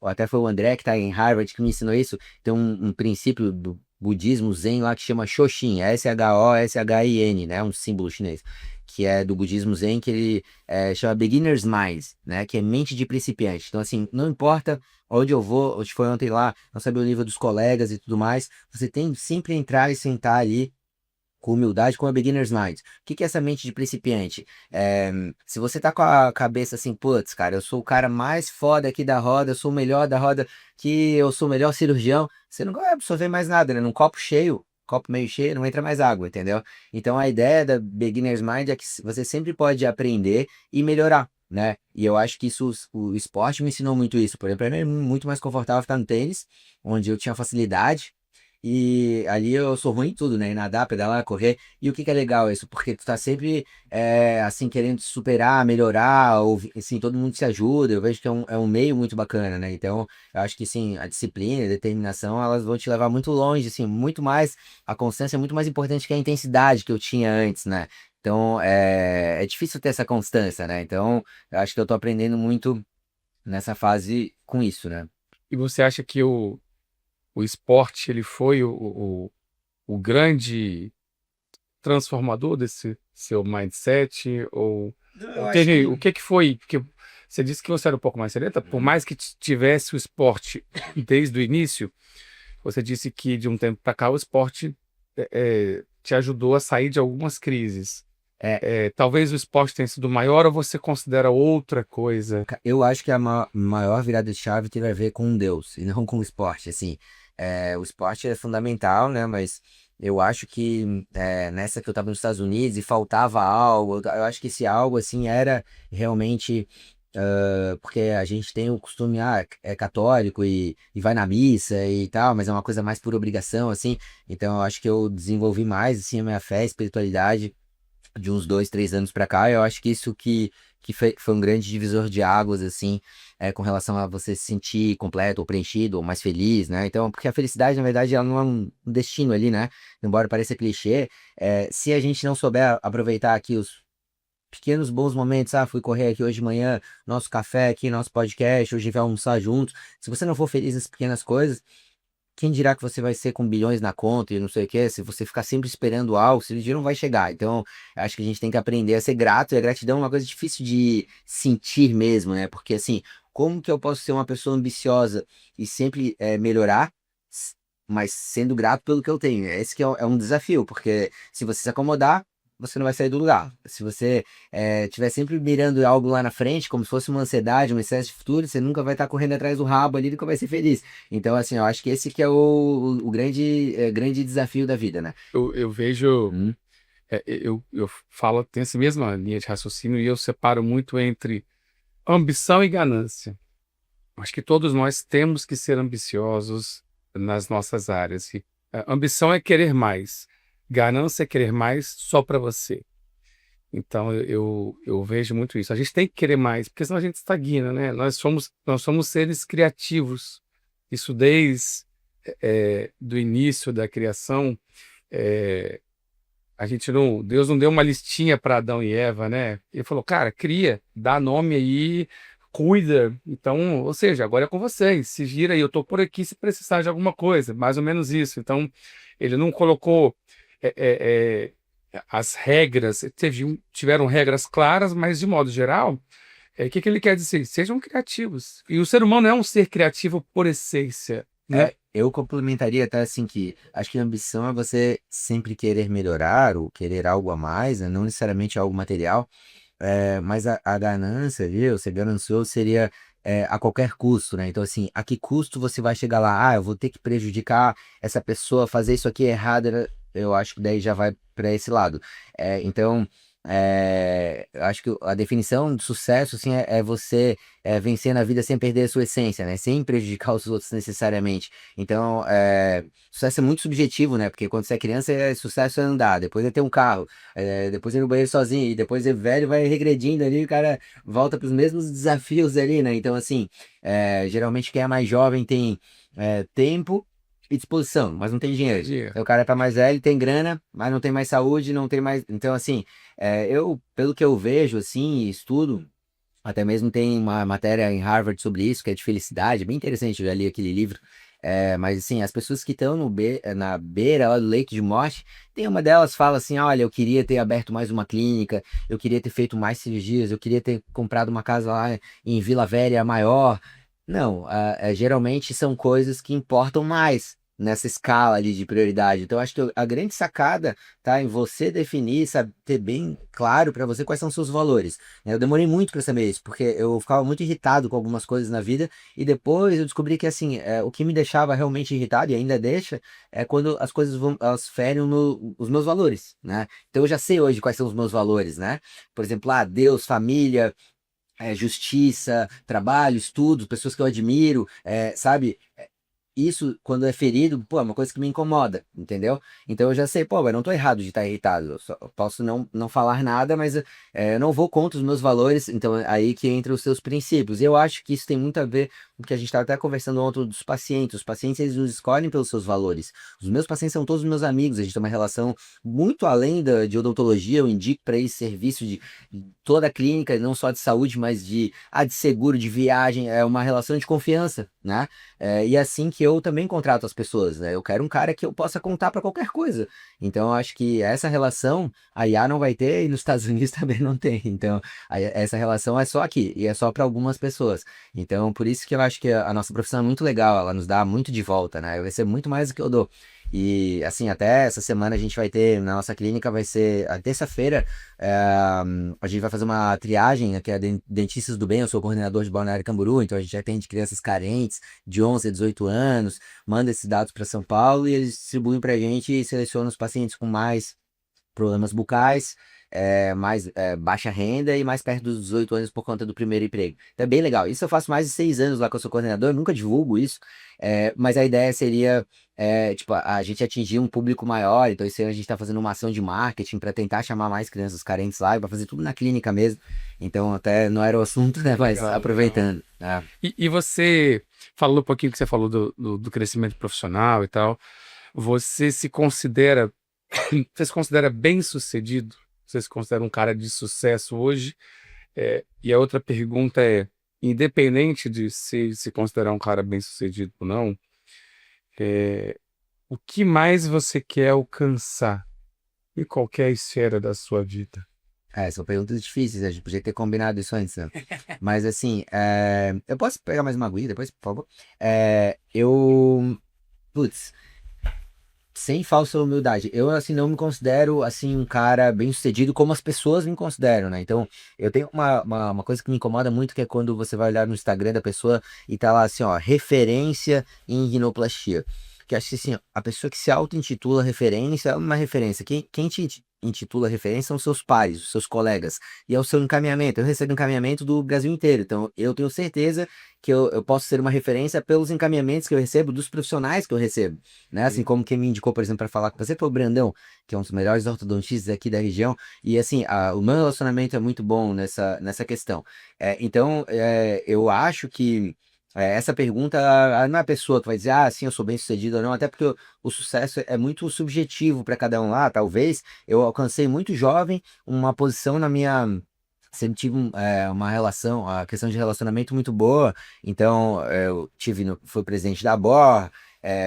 até foi o André, que tá em Harvard, que me ensinou isso. Tem um princípio do budismo zen lá que chama Shoshin, Shoshin, né? Um símbolo chinês. Que é do budismo zen, que ele chama Beginner's Mind, né? Que é mente de principiante. Então, assim, não importa onde eu vou, onde foi ontem lá, não saber o nível dos colegas e tudo mais, você tem que sempre entrar e sentar ali com humildade, com a beginner's mind. O que que é essa mente de principiante? Se você tá com a cabeça assim, putz, cara, eu sou o cara mais foda aqui da roda, eu sou o melhor da roda, que eu sou o melhor cirurgião, você não vai absorver mais nada, né? Num copo cheio, copo meio cheio, não entra mais água, entendeu? Então a ideia da beginner's mind é que você sempre pode aprender e melhorar. Né? E eu acho que isso, o esporte me ensinou muito isso. Por exemplo, pra mim é muito mais confortável ficar no tênis, onde eu tinha facilidade, E ali eu sou ruim em tudo, né? Em nadar, pedalar, correr. E o que que é legal isso? Porque tu tá sempre, assim, querendo se superar, melhorar, ou, assim, todo mundo se ajuda. Eu vejo que é um meio muito bacana, né? Então, eu acho que, sim, a disciplina, a determinação, elas vão te levar muito longe, assim, muito mais, a constância é muito mais importante que a intensidade que eu tinha antes, né? Então, é difícil ter essa constância, né? Então, eu acho que eu tô aprendendo muito nessa fase com isso, né? E você acha que o esporte ele foi o grande transformador desse seu mindset? Ou Eu acho teve, que. o que que foi? Porque você disse que você era um pouco mais sedenta, por Uhum. mais que tivesse o esporte desde o início, você disse que de um tempo para cá o esporte te ajudou a sair de algumas crises. É, Talvez o esporte tenha sido maior ou você considera outra coisa? Eu acho que a maior virada de chave teve a ver com Deus e não com o esporte. Assim, o esporte é fundamental, né? Mas eu acho que nessa que eu estava nos Estados Unidos e faltava algo, eu acho que esse algo assim era realmente porque a gente tem o costume, é católico e vai na missa e tal, mas é uma coisa mais por obrigação, assim. Então eu acho que eu desenvolvi mais assim a minha fé, a espiritualidade de uns 2, 3 anos pra cá. Eu acho que isso que foi um grande divisor de águas, assim, com relação a você se sentir completo, ou preenchido, ou mais feliz, né? Então, porque a felicidade, na verdade, ela não é um destino ali, né? Embora pareça clichê, se a gente não souber aproveitar aqui os pequenos bons momentos, fui correr aqui hoje de manhã, nosso café aqui, nosso podcast, hoje a gente vai almoçar juntos. Se você não for feliz nas pequenas coisas, quem dirá que você vai ser com bilhões na conta e não sei o quê? Se você ficar sempre esperando algo, esse dia não vai chegar. Então, acho que a gente tem que aprender a ser grato, e a gratidão é uma coisa difícil de sentir mesmo, né? Porque assim, como que eu posso ser uma pessoa ambiciosa e sempre melhorar, s- mas sendo grato pelo que eu tenho? Esse que é um desafio, porque se você se acomodar, você não vai sair do lugar. Se você estiver sempre mirando algo lá na frente, como se fosse uma ansiedade, um excesso de futuro, você nunca vai estar correndo atrás do rabo ali e nunca vai ser feliz. Então, assim, eu acho que esse que é o grande desafio da vida, né? Eu vejo, Hum, eu falo, tem essa mesma linha de raciocínio e eu separo muito entre ambição e ganância. Acho que todos nós temos que ser ambiciosos nas nossas áreas. E, ambição é querer mais, ganância é querer mais só para você. Então eu vejo muito isso. A gente tem que querer mais, porque senão a gente estagna, né? Nós somos seres criativos. Isso desde do início da criação. é, a gente não, Deus não deu uma listinha para Adão e Eva, né? Ele falou, cara, cria, dá nome aí, cuida. Então, ou seja, agora é com vocês. Se gira aí, eu tô por aqui se precisar de alguma coisa, mais ou menos isso. Então, ele não colocou é, é, as regras, tiveram regras claras, mas de modo geral, o que que ele quer dizer? Sejam criativos. E o ser humano é um ser criativo por essência, né? eu complementaria até assim que acho que a ambição é você sempre querer melhorar ou querer algo a mais, né? Não necessariamente algo material, mas a ganância, viu? Ser ganancioso seria a qualquer custo, né? Então, assim, a que custo você vai chegar lá? Eu vou ter que prejudicar essa pessoa, fazer isso aqui errado, né? Eu acho que daí já vai para esse lado. Então, eu acho que a definição de sucesso, assim, é você vencer na vida sem perder a sua essência, né? Sem prejudicar os outros necessariamente. Então, sucesso é muito subjetivo, né? Porque quando você é criança, sucesso é andar, depois é ter um carro, depois ir no banheiro sozinho, e depois é velho, vai regredindo ali, o cara volta para os mesmos desafios ali, né? Então, assim, geralmente quem é mais jovem tem tempo e disposição, mas não tem dinheiro. Entendi. Aí o cara tá mais velho, tem grana, mas não tem mais saúde, não tem mais. Então, assim, pelo que eu vejo, assim, e estudo. Até mesmo tem uma matéria em Harvard sobre isso, que é de felicidade, bem interessante, eu já li aquele livro. Mas assim, as pessoas que estão na beira lá do leito de morte, tem uma delas fala assim, olha, eu queria ter aberto mais uma clínica, eu queria ter feito mais cirurgias, eu queria ter comprado uma casa lá em Vila Velha maior. Não, geralmente são coisas que importam mais nessa escala ali de prioridade. Então, acho que a grande sacada tá em você definir, sabe, ter bem claro para você quais são os seus valores. Eu demorei muito para saber isso, porque eu ficava muito irritado com algumas coisas na vida, e depois eu descobri que, assim, o que me deixava realmente irritado, e ainda deixa, é quando as coisas elas ferem os meus valores, né? Então eu já sei hoje quais são os meus valores, né? Por exemplo, Deus, família, justiça, trabalho, estudo, pessoas que eu admiro, sabe? isso, quando é ferido, pô, é uma coisa que me incomoda, entendeu? Então eu já sei, pô, eu não tô errado de estar irritado. Eu posso não falar nada, mas eu não vou contra os meus valores, então é aí que entra os seus princípios. E eu acho que isso tem muito a ver com o que a gente estava até conversando ontem dos pacientes. Os pacientes, eles nos escolhem pelos seus valores. Os meus pacientes são todos meus amigos, a gente tem uma relação muito além de odontologia. Eu indico para eles serviço de toda a clínica, não só de saúde, mas de seguro, de viagem, é uma relação de confiança, né? E é assim que eu também contrato as pessoas, né? Eu quero um cara que eu possa contar para qualquer coisa. Então, eu acho que essa relação a IA não vai ter e nos Estados Unidos também não tem. Então, essa relação é só aqui e é só para algumas pessoas. Então, por isso que eu acho que a nossa profissão é muito legal, ela nos dá muito de volta, né? Vai ser muito mais do que eu dou. E assim, até essa semana a gente vai ter, na nossa clínica, vai ser a terça-feira, a gente vai fazer uma triagem, que é Dentistas do Bem, eu sou coordenador de Balneário Camboriú, então a gente atende crianças carentes de 11 a 18 anos, manda esses dados para São Paulo e eles distribuem para a gente e selecionam os pacientes com mais problemas bucais, mais baixa renda e mais perto dos 18 anos por conta do primeiro emprego. Então é bem legal. Isso eu faço mais de 6 anos lá que eu sou coordenador, eu nunca divulgo isso, mas a ideia seria, tipo, a gente atingir um público maior, então esse ano a gente está fazendo uma ação de marketing para tentar chamar mais crianças carentes lá, e vai fazer tudo na clínica mesmo. Então até não era o assunto, né, mas Legal, legal. aproveitando. Né? E você falou um pouquinho que você falou do crescimento profissional e tal. Você se considera, você se considera bem-sucedido? Você se considera um cara de sucesso hoje? E a outra pergunta é, independente de se considerar um cara bem-sucedido ou não, é, o que mais você quer alcançar em qualquer esfera da sua vida? São perguntas difíceis, a gente podia ter combinado isso antes, né? Mas assim, eu posso pegar mais uma aguinha depois, por favor? Putz, sem falsa humildade, eu assim não me considero assim um cara bem-sucedido como as pessoas me consideram, né? Então, eu tenho uma coisa que me incomoda muito, que é quando você vai olhar no Instagram da pessoa e tá lá assim, ó, referência em rinoplastia. Que acho que assim, ó, a pessoa que se auto-intitula referência é uma referência. Quem te intitula referência são os seus pares, os seus colegas. E é o seu encaminhamento. Eu recebo encaminhamento do Brasil inteiro. Então, eu tenho certeza que eu posso ser uma referência pelos encaminhamentos que eu recebo, dos profissionais que eu recebo, né? Assim Sim. como quem me indicou, por exemplo, para falar com você foi o Brandão, que é um dos melhores ortodontistas aqui da região, e assim, o meu relacionamento é muito bom nessa questão. Então, eu acho que essa pergunta não é a pessoa que vai dizer, ah, sim, eu sou bem-sucedido ou não, até porque o sucesso é muito subjetivo para cada um lá, talvez. Eu alcancei muito jovem uma posição na minha. Sempre tive uma relação, a questão de relacionamento muito boa. Então, eu tive, fui presidente da BOR,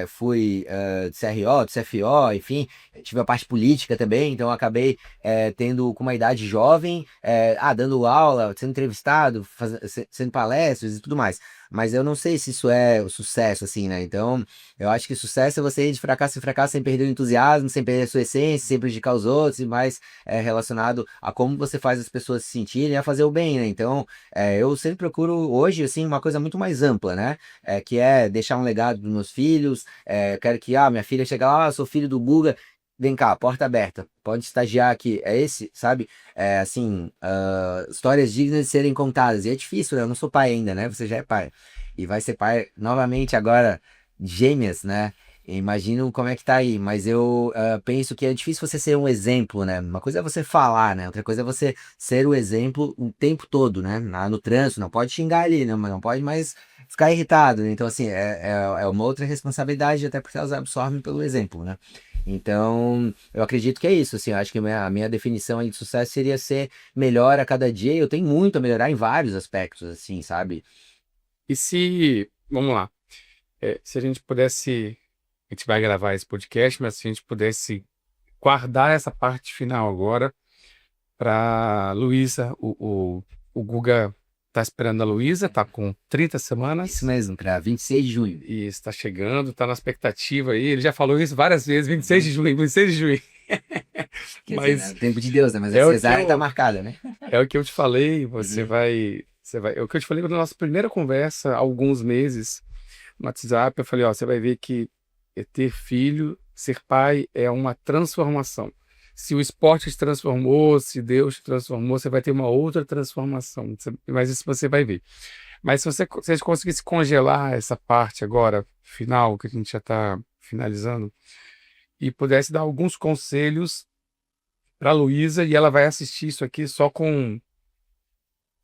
fui de CRO, de CFO, enfim, tive a parte política também. Então, eu acabei tendo com uma idade jovem, dando aula, sendo entrevistado, sendo palestras e tudo mais. Mas eu não sei se isso é o sucesso, assim, né? Então, eu acho que sucesso é você ir de fracasso em fracasso sem perder o entusiasmo, sem perder a sua essência, sem prejudicar os outros, e mais relacionado a como você faz as pessoas se sentirem, a fazer o bem, né? Então, eu sempre procuro hoje, assim, uma coisa muito mais ampla, né? Que é deixar um legado dos meus filhos, eu quero que, minha filha chegue lá, sou filho do Buga, vem cá, porta aberta, pode estagiar aqui, é esse, sabe? Assim, histórias dignas de serem contadas, e é difícil, né? Eu não sou pai ainda, né? Você já é pai, e vai ser pai novamente agora, gêmeas, né? Imagino como é que tá aí, mas eu penso que é difícil você ser um exemplo, né? Uma coisa é você falar, né? Outra coisa é você ser o exemplo o tempo todo, né? No trânsito, não pode xingar ali, né? Mas não pode mais ficar irritado, né? Então, assim, é uma outra responsabilidade, até porque elas absorvem pelo exemplo, né? Então, eu acredito que é isso, assim, eu acho que a minha definição aí de sucesso seria ser melhor a cada dia, e eu tenho muito a melhorar em vários aspectos, assim, sabe? E se, vamos lá, se a gente pudesse, a gente vai gravar esse podcast, mas se a gente pudesse guardar essa parte final agora para Luísa, o Guga tá esperando a Luísa, tá com 30 Isso semanas mesmo, para 26 de junho. e está chegando, tá na expectativa aí, ele já falou isso várias vezes, 26 de junho, 26 de junho. Quer dizer, né? Mas O tempo de Deus, né? Mas a é o que cesárea tá eu, marcada, né? é o que eu te falei, Uhum. é o que eu te falei na nossa primeira conversa, há alguns meses, no WhatsApp, eu falei, ó, você vai ver que ter filho, ser pai é uma transformação. Se o esporte te transformou, se Deus te transformou, você vai ter uma outra transformação. Mas isso você vai ver. Mas se a gente conseguisse congelar essa parte agora, final, que a gente já está finalizando, e pudesse dar alguns conselhos para a Luísa, e ela vai assistir isso aqui só com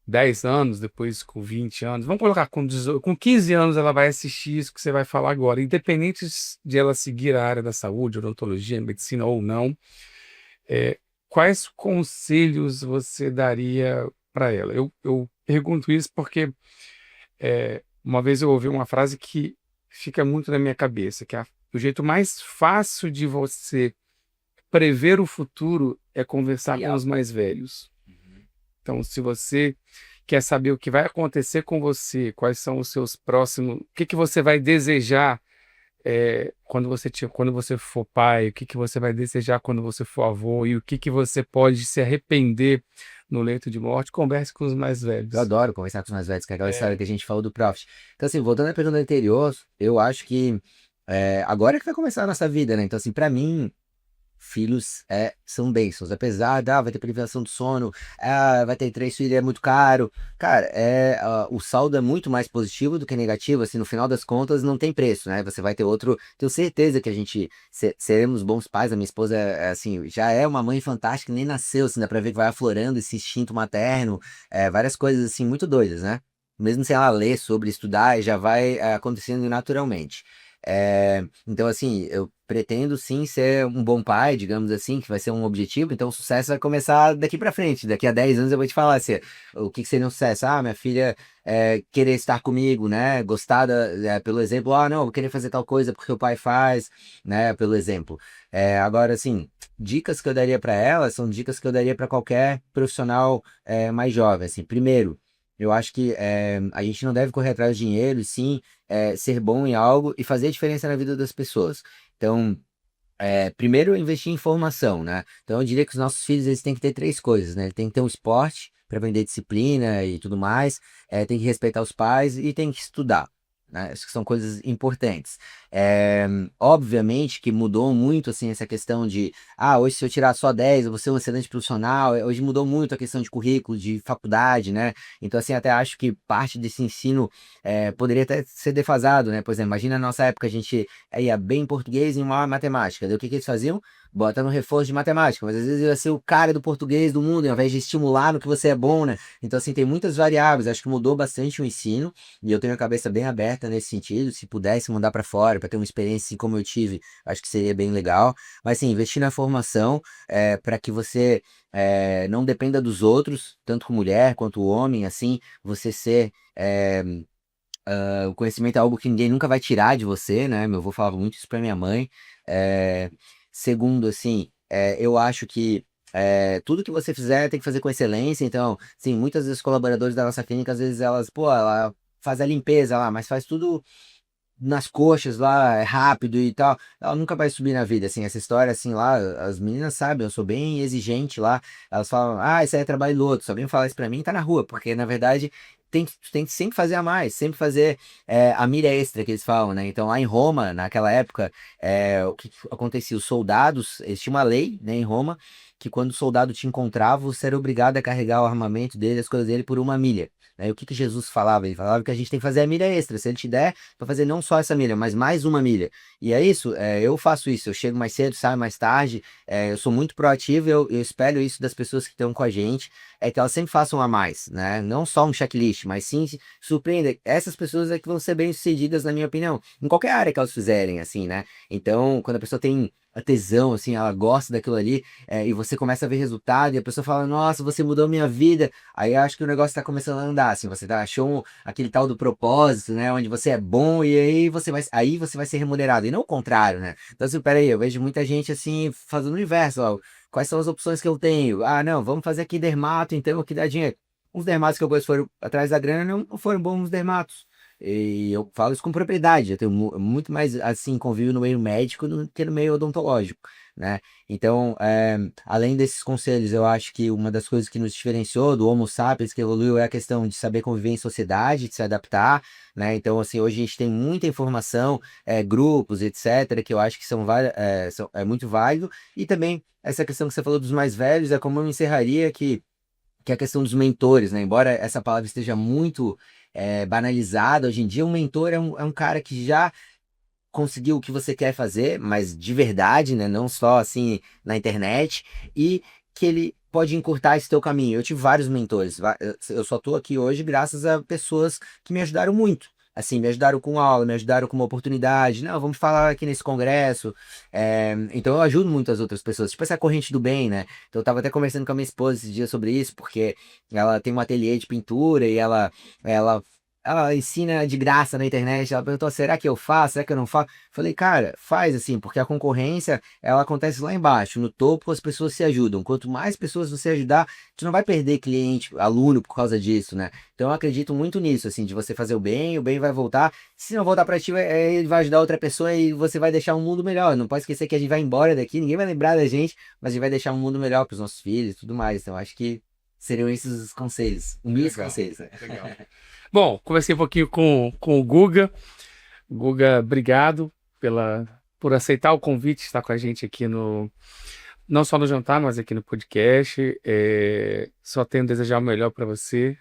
10 anos, depois com 20 anos. Vamos colocar com 18, com 15 anos ela vai assistir isso que você vai falar agora. Independente de ela seguir a área da saúde, odontologia, medicina ou não, é, quais conselhos você daria para ela? Eu pergunto isso porque uma vez eu ouvi uma frase que fica muito na minha cabeça, que o jeito mais fácil de você prever o futuro é conversar com os Real. mais velhos. Uhum. Então, se você quer saber o que vai acontecer com você, quais são os seus próximos, o que que você vai desejar quando você for pai, o que que você vai desejar quando você for avô e o que que você pode se arrepender no leito de morte, converse com os mais Eu velhos. adoro conversar com os mais velhos, que é aquela história É, que a gente falou do Profit. Então, assim, voltando à pergunta anterior, eu acho que agora é que vai começar a nossa vida, né? Então, assim, pra mim, filhos são bênçãos. Apesar vai ter privação do sono, vai ter 3 filhos, é muito caro. Cara, o saldo é muito mais positivo do que negativo. Assim, no final das contas, não tem preço, né? Você vai ter outro. Tenho certeza que a gente seremos bons pais. A minha esposa, assim, já é uma mãe fantástica, nem nasceu, assim, dá pra ver que vai aflorando esse instinto materno, várias coisas, assim, muito doidas, né? Mesmo sem ela ler sobre, estudar, já vai acontecendo naturalmente. Então, assim, eu pretendo sim ser um bom pai, digamos assim, que vai ser um objetivo. Então, o sucesso vai começar daqui pra frente. Daqui a 10 anos eu vou te falar assim, o que que seria um sucesso. Ah, minha filha querer estar comigo, né? Gostar pelo exemplo. Ah, não, eu vou querer fazer tal coisa porque o pai faz, né? Pelo exemplo. Agora, assim, dicas que eu daria pra ela são dicas que eu daria pra qualquer profissional mais jovem. Assim, primeiro, eu acho que a gente não deve correr atrás de dinheiro, e sim ser bom em algo e fazer a diferença na vida das pessoas. Então, primeiro, investir em formação, né? Então, eu diria que os nossos filhos eles têm que ter 3 coisas, né? Ele tem que ter um esporte para aprender disciplina e tudo mais, tem que respeitar os pais e tem que estudar, né? Essas são coisas importantes. É, obviamente que mudou muito, assim, essa questão de, hoje se eu tirar só 10 eu vou ser um excelente profissional. Hoje mudou muito a questão de currículo, de faculdade, né? Então, assim, até acho que parte desse ensino poderia até ser defasado, né? Por exemplo, imagina na nossa época a gente ia bem em português e mal em matemática. Daí o que que eles faziam? Bota no reforço de matemática, mas às vezes ia ser o cara do português do mundo, ao invés de estimular no que você é bom, né? Então, assim, tem muitas variáveis. Acho que mudou bastante o ensino e eu tenho a cabeça bem aberta nesse sentido. Se pudesse mudar para fora, para ter uma experiência assim como eu tive, acho que seria bem legal. Mas, sim, investir na formação para que você não dependa dos outros, tanto mulher quanto homem, assim, você ser. O conhecimento é algo que ninguém nunca vai tirar de você, né? Meu avô falava muito isso pra minha mãe. É, segundo, assim, eu acho que tudo que você fizer tem que fazer com excelência. Então, sim, muitas vezes colaboradores da nossa clínica, às vezes elas, pô, ela faz a limpeza lá, mas faz tudo nas coxas lá, é rápido e tal. Ela nunca vai subir na vida, assim, essa história, assim, lá, as meninas sabem, eu sou bem exigente lá. Elas falam, isso aí é trabalho do outro. Se alguém falar isso pra mim, tá na rua, porque na verdade tem que sempre fazer a mais, sempre fazer a milha extra que eles falam, né? Então lá em Roma, naquela época, o que acontecia? Os soldados, eles tinham uma lei, né, em Roma, que quando o soldado te encontrava, você era obrigado a carregar o armamento dele, as coisas dele por uma milha. Né? E o que que Jesus falava? Ele falava que a gente tem que fazer a milha extra. Se ele te der, para fazer não só essa milha, mas mais uma milha. E é isso, eu faço isso. Eu chego mais cedo, saio mais tarde, eu sou muito proativo, eu espelho isso das pessoas que estão com a gente, que elas sempre façam a mais, né? Não só um checklist, mas sim se surpreenda. Essas pessoas é que vão ser bem-sucedidas, na minha opinião, em qualquer área que elas fizerem, assim, né? Então, quando a pessoa tem a tesão, assim, ela gosta daquilo ali, e você começa a ver resultado, e a pessoa fala, nossa, você mudou minha vida. Aí eu acho que o negócio tá começando a andar, assim, você achou aquele tal do propósito, né, onde você é bom e aí você vai ser remunerado, e não o contrário, né? Então, assim, peraí, eu vejo muita gente, assim, fazendo o inverso, ó, quais são as opções que eu tenho? Ah, não, vamos fazer aqui dermato, então, aqui dá dinheiro. Os dermatos que eu conheço foram atrás da grana, não foram bons dermatos. E eu falo isso com propriedade, eu tenho muito mais, assim, convívio no meio médico do que no meio odontológico, né? Então, além desses conselhos, eu acho que uma das coisas que nos diferenciou do Homo sapiens que evoluiu é a questão de saber conviver em sociedade, de se adaptar, né? Então, assim, hoje a gente tem muita informação, grupos, etc., que eu acho que é muito válido. E também essa questão que você falou dos mais velhos, é como eu encerraria que é a questão dos mentores, né? Embora essa palavra esteja muito banalizada. Hoje em dia, um mentor é um cara que já conseguiu o que você quer fazer, mas de verdade, né? Não só assim na internet, e que ele pode encurtar esse teu caminho. Eu tive vários mentores, eu só tô aqui hoje graças a pessoas que me ajudaram muito. Assim, me ajudaram com aula, me ajudaram com uma oportunidade. Não, vamos falar aqui nesse congresso. Então eu ajudo muitas outras pessoas. Tipo essa corrente do bem, né? Então eu tava até conversando com a minha esposa esses dias sobre isso, porque ela tem um ateliê de pintura e ela ela ensina de graça na internet. Ela perguntou: será que eu faço? Será que eu não faço? Falei, cara, faz assim, porque a concorrência ela acontece lá embaixo. No topo, as pessoas se ajudam. Quanto mais pessoas você ajudar, tu não vai perder cliente, aluno por causa disso, né? Então eu acredito muito nisso, assim, de você fazer o bem vai voltar. Se não voltar pra ti, ele vai ajudar outra pessoa e você vai deixar um mundo melhor. Não pode esquecer que a gente vai embora daqui, ninguém vai lembrar da gente, mas a gente vai deixar um mundo melhor pros nossos filhos e tudo mais. Então acho que seriam esses os conselhos, humildes Legal, conselhos, né? legal. Bom, conversei um pouquinho com o Guga. Guga, obrigado por aceitar o convite, estar com a gente aqui não só no jantar, mas aqui no podcast. Só tenho a desejar o melhor para você.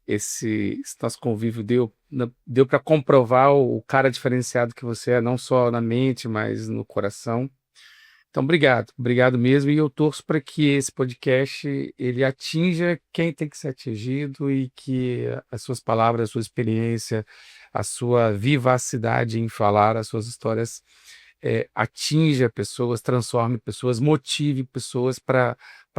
Esse nosso convívio deu para comprovar o cara diferenciado que você é, não só na mente, mas no coração. Então, obrigado mesmo. E eu torço para que esse podcast ele atinja quem tem que ser atingido e que as suas palavras, a sua experiência, a sua vivacidade em falar, as suas histórias atinja pessoas, transforme pessoas, motive pessoas para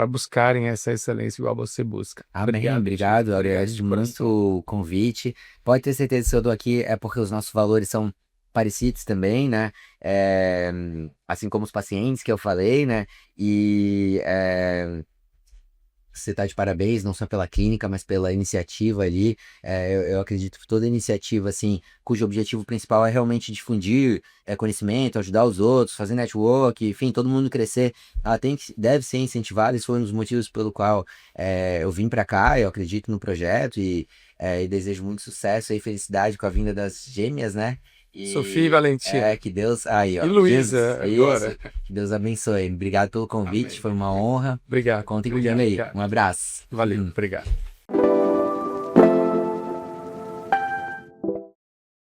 buscarem essa excelência igual você busca. Amém, Obrigado, Tito. obrigado, Obrigado Aurélio, de muito coração. o convite. Pode ter certeza que se eu tô aqui é porque os nossos valores são parecidos também, né? Assim como os pacientes que eu falei, né? E você está de parabéns, não só pela clínica, mas pela iniciativa ali. Eu acredito que toda iniciativa, assim, cujo objetivo principal é realmente difundir conhecimento, ajudar os outros, fazer network, enfim, todo mundo crescer, ela deve ser incentivada. Esse foi um dos motivos pelo qual eu vim para cá. Eu acredito no projeto e desejo muito sucesso e felicidade com a vinda das gêmeas, né? Sofia e E Valentina. que Deus. Aí, E ó. Gêmeos. Luísa, Isso. agora. Que Deus abençoe. Obrigado pelo convite. Amém. Foi uma honra. Obrigado, Contem comigo obrigado, aí. obrigado. Um abraço. Valeu, obrigado.